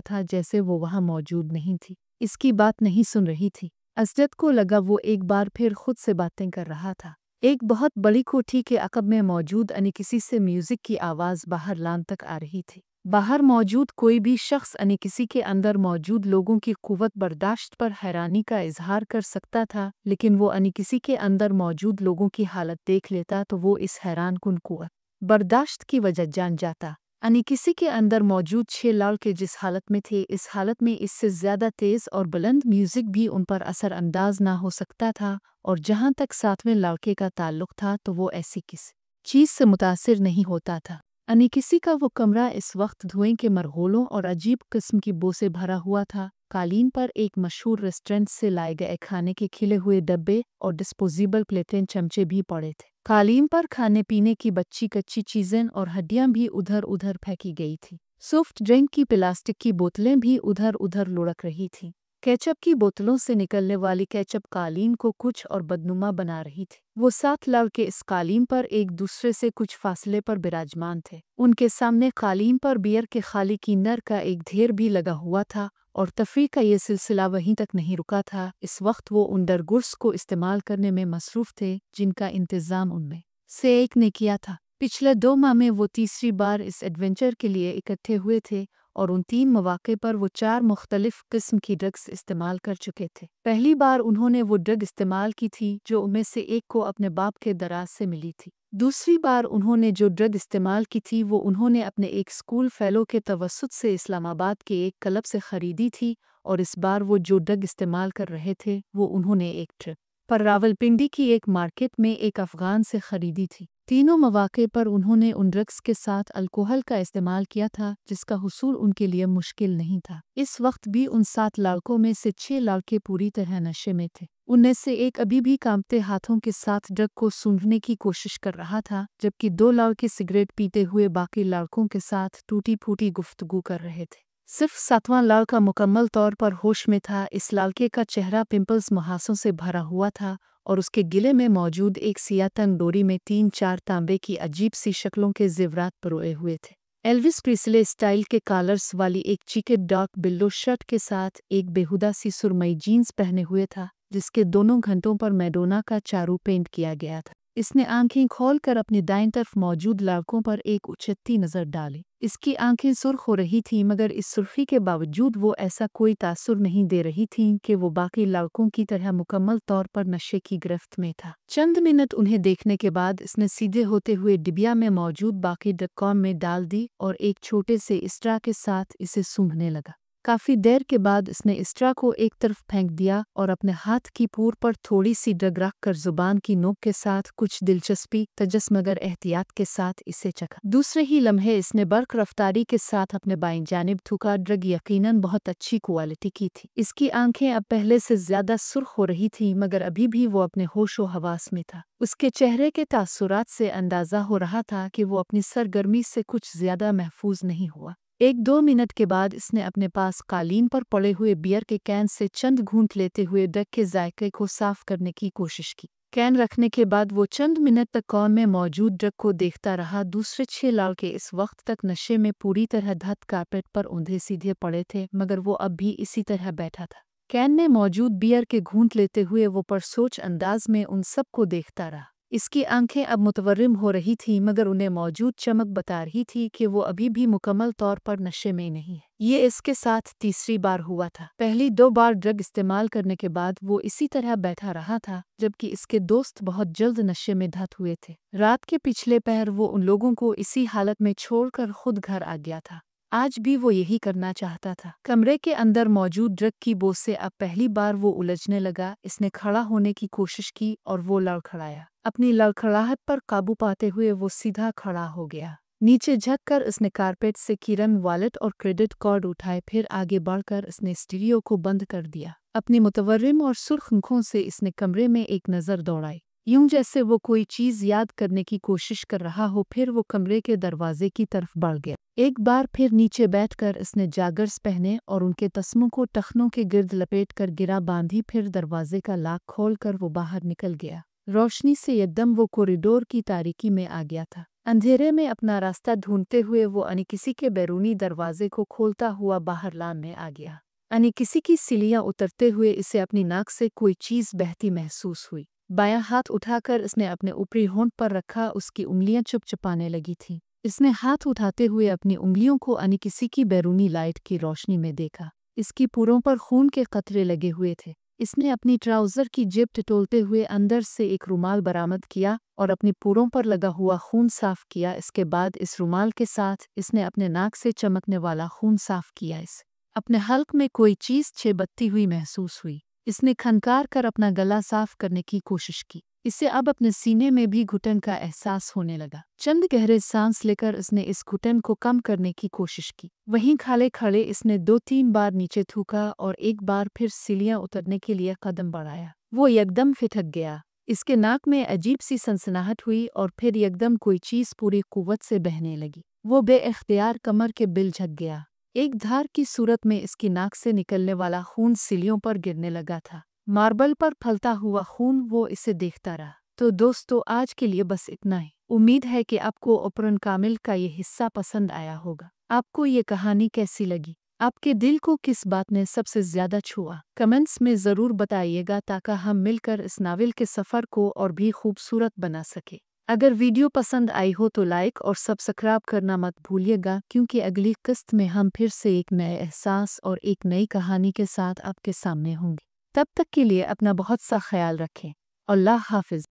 था जैसे वो वहाँ मौजूद नहीं थी, इसकी बात नहीं सुन रही थी। असजद को लगा वो एक बार फिर खुद से बातें कर रहा था। एक बहुत बड़ी कोठी के अकब में मौजूद अनिकिसी से म्यूजिक की आवाज़ बाहर लान तक आ रही थी। बाहर मौजूद कोई भी शख्स अनिकिसी के अंदर मौजूद लोगों की कुव्वत बर्दाश्त पर हैरानी का इजहार कर सकता था, लेकिन वो अनिकिसी के अंदर मौजूद लोगों की हालत देख लेता तो वो इस हैरान कुन कुव्वत बर्दाश्त की वजह जान जाता। अनिकिसी के अंदर मौजूद 6 लड़के जिस हालत में थे, इस हालत में इससे ज़्यादा तेज़ और बुलंद म्यूज़िक भी उन पर असर अंदाज ना हो सकता था। और जहाँ तक 7वें लड़के का ताल्लुक था तो वो ऐसी किसी चीज़ से मुतासिर नहीं होता था। अनिकिसी का वो कमरा इस वक्त धुएं के मरगोलों और अजीब किस्म की बू से भरा हुआ था। कालीन पर एक मशहूर रेस्टोरेंट से लाए गए खाने के खिले हुए डब्बे और डिस्पोजेबल प्लेटें चमचे भी पड़े थे। कालीन पर खाने पीने की बच्ची कच्ची चीज़ें और हड्डियां भी उधर उधर फेंकी गई थी। सॉफ्ट ड्रिंक की प्लास्टिक की बोतलें भी उधर उधर लुढ़क रही थीं। केचप की बोतलों से निकलने वाली केचप कालीन को कुछ और बदनुमा बना रही थी। वो 7 लड़के इस कालीन पर एक दूसरे से कुछ फासले पर विराजमान थे। उनके सामने कालीन पर बियर के खाली किन्नर का एक ढेर भी लगा हुआ था, और तफरीह का ये सिलसिला वहीं तक नहीं रुका था। इस वक्त वो उन दरगुर्स को इस्तेमाल करने में मसरूफ़ थे जिनका इंतज़ाम उनमें से एक ने किया था। पिछले 2 माह में वो तीसरी बार इस एडवेंचर के लिए इकट्ठे हुए थे, और उन 3 मौक़े पर वो 4 मुख्तलिफ किस्म की ड्रग्स इस्तेमाल कर चुके थे। पहली बार उन्होंने वो ड्रग इस्तेमाल की थी जो उनमें से एक को अपने बाप के दराज से मिली थी। दूसरी बार उन्होंने जो ड्रग इस्तेमाल की थी वो उन्होंने अपने एक स्कूल फेलो के तवस्सुत से इस्लामाबाद के एक क्लब से ख़रीदी थी, और इस बार वो जो ड्रग इस्तेमाल कर रहे थे वो उन्होंने एक ट्रिप पर रावलपिंडी की एक मार्केट में एक अफ़गान से ख़रीदी थी। तीनों मौक़े पर उन्होंने उन ड्रग्स के साथ अल्कोहल का इस्तेमाल किया था जिसका हुसूल उनके लिए मुश्किल नहीं था। इस वक्त भी उन 7 लड़कों में से 6 लड़के पूरी तरह नशे में थे। उनमें से एक अभी भी कांपते हाथों के साथ ड्रग को सूंघने की कोशिश कर रहा था, जबकि 2 लड़के सिगरेट पीते हुए बाकी लड़कों के साथ टूटी फूटी गुफ्तगू कर रहे थे। सिर्फ 7वां लड़का मुकम्मल तौर पर होश में था। इस लड़के का चेहरा पिंपल्स मुहासों से भरा हुआ था, और उसके गिले में मौजूद एक सियाह तंग डोरी में 3-4 तांबे की अजीब सी शक्लों के ज़ेवरात परोए हुए थे। एल्विस प्रीस्ले स्टाइल के कॉलर्स वाली एक चीकेट डार्क बिल्लो शर्ट के साथ एक बेहुदा सी सुरमई जीन्स पहने हुए था, जिसके दोनों घंटों पर मैडोना का चारू पेंट किया गया था। इसने आंखें खोलकर अपनी दाईं तरफ मौजूद लड़कों पर एक उचटती नज़र डाली। इसकी आंखें सुर्ख हो रही थीं, मगर इस सुर्खी के बावजूद वो ऐसा कोई तासुर नहीं दे रही थीं कि वो बाकी लड़कों की तरह मुकम्मल तौर पर नशे की गिरफ्त में था। चंद मिनट उन्हें देखने के बाद इसने सीधे होते हुए डिबिया में मौजूद बाकी ड्रग में डाल दी और एक छोटे से स्ट्रा के साथ इसे सूंघने लगा। काफी देर के बाद उसने स्ट्रा को एक तरफ फेंक दिया और अपने हाथ की पूर पर थोड़ी सी ड्रग रख कर जुबान की नोक के साथ कुछ दिलचस्पी तजस मगर एहतियात के साथ इसे चखा। दूसरे ही लम्हे इसने बर्क रफ्तारी के साथ अपने बाईं जानिब थूका। ड्रग यकीनन बहुत अच्छी क्वालिटी की थी। इसकी आंखें अब पहले से ज्यादा सुर्ख हो रही थी मगर अभी भी वो अपने होशो हवास में था। उसके चेहरे के तासुरात से अंदाजा हो रहा था कि वो अपनी सरगर्मी से कुछ ज्यादा महफूज नहीं हुआ। 1-2 मिनट के बाद इसने अपने पास कालीन पर पड़े हुए बियर के कैन से चंद घूंट लेते हुए ड्रग के जायके को साफ करने की कोशिश की। कैन रखने के बाद वो चंद मिनट तक कौन में मौजूद ड्रग को देखता रहा। दूसरे 6 लड़के इस वक्त तक नशे में पूरी तरह धत कारपेट पर ऊंधे सीधे पड़े थे मगर वो अब भी इसी तरह बैठा था। कैन में मौजूद बियर के घूंट लेते हुए वो परसोच अंदाज में उन सब को देखता रहा। इसकी आंखें अब मुतवर्रिम हो रही थीं मगर उन्हें मौजूद चमक बता रही थी कि वो अभी भी मुकम्मल तौर पर नशे में नहीं है। ये इसके साथ तीसरी बार हुआ था। पहली 2 बार ड्रग इस्तेमाल करने के बाद वो इसी तरह बैठा रहा था जबकि इसके दोस्त बहुत जल्द नशे में धत हुए थे। रात के पिछले पहर वो उन लोगों को इसी हालत में छोड़कर खुद घर आ गया था। आज भी वो यही करना चाहता था। कमरे के अंदर मौजूद ड्रग की बो से अब पहली बार वो उलझने लगा। इसने खड़ा होने की कोशिश की और वो लड़खड़ाया। अपनी लड़खड़ाहट पर काबू पाते हुए वो सीधा खड़ा हो गया। नीचे झुककर उसने कारपेट से किरण वॉलेट और क्रेडिट कार्ड उठाए। फिर आगे बढ़कर उसने स्टीरियो को बंद कर दिया। अपनी मुतवर्रिम और सुर्ख आंखों से इसने कमरे में एक नज़र दौड़ाई, यूं जैसे वो कोई चीज़ याद करने की कोशिश कर रहा हो। फिर वो कमरे के दरवाजे की तरफ बढ़ गया। एक बार फिर नीचे बैठकर इसने जागर्स पहने और उनके तस्मों को टखनों के गिर्द लपेट कर गिरा बांधी। फिर दरवाजे का लॉक खोलकर वो बाहर निकल गया। रोशनी से एकदम वो कॉरिडोर की तारीकी में आ गया था। अंधेरे में अपना रास्ता ढूंढते हुए वो अनिकिसी के बैरूनी दरवाजे को खोलता हुआ बाहर लान में आ गया। अनिकिसी की सीढ़ियां उतरते हुए इसे अपनी नाक से कोई चीज़ बहती महसूस हुई। बायां हाथ उठाकर इसने अपने ऊपरी होंठ पर रखा। उसकी उंगलियां चुपचुपाने लगी थीं। इसने हाथ उठाते हुए अपनी उंगलियों को अनिकिसी की बैरूनी लाइट की रोशनी में देखा। इसकी पूरों पर खून के कतरे लगे हुए थे। इसने अपनी ट्राउज़र की जेब टटोलते हुए अंदर से एक रुमाल बरामद किया और अपनी पूरों पर लगा हुआ खून साफ किया। इसके बाद इस रुमाल के साथ इसने अपने नाक से चमकने वाला खून साफ किया। अपने हल्क में कोई चीज़ छेबत्ती हुई महसूस हुई। इसने खनकार कर अपना गला साफ करने की कोशिश की। इसे अब अपने सीने में भी घुटन का एहसास होने लगा। चंद गहरे सांस लेकर इसने इस घुटन को कम करने की कोशिश की। वहीं खाले खड़े इसने 2-3 बार नीचे थूका और एक बार फिर सीढ़ियां उतरने के लिए कदम बढ़ाया। वो एकदम फिसक गया। इसके नाक में अजीब सी सनसनाहट हुई और फिर एकदम कोई चीज़ पूरी कुव्वत से बहने लगी। वो बेइख्तियार कमर के बिल झक गया। एक धार की सूरत में इसकी नाक से निकलने वाला खून सीढ़ियों पर गिरने लगा था। मार्बल पर फलता हुआ खून। वो इसे देखता रहा। तो दोस्तों, आज के लिए बस इतना ही। उम्मीद है कि आपको ओपरन कामिल का ये हिस्सा पसंद आया होगा। आपको ये कहानी कैसी लगी? आपके दिल को किस बात ने सबसे ज्यादा छुआ? कमेंट्स में ज़रूर बताइएगा ताकि हम मिलकर इस नावल के सफ़र को और भी खूबसूरत बना सके। अगर वीडियो पसंद आई हो तो लाइक और सब्सक्राइब करना मत भूलिएगा क्योंकि अगली किस्त में हम फिर से एक नए एहसास और एक नई कहानी के साथ आपके सामने होंगे। तब तक के लिए अपना बहुत सा ख्याल रखें। अल्लाह हाफिज।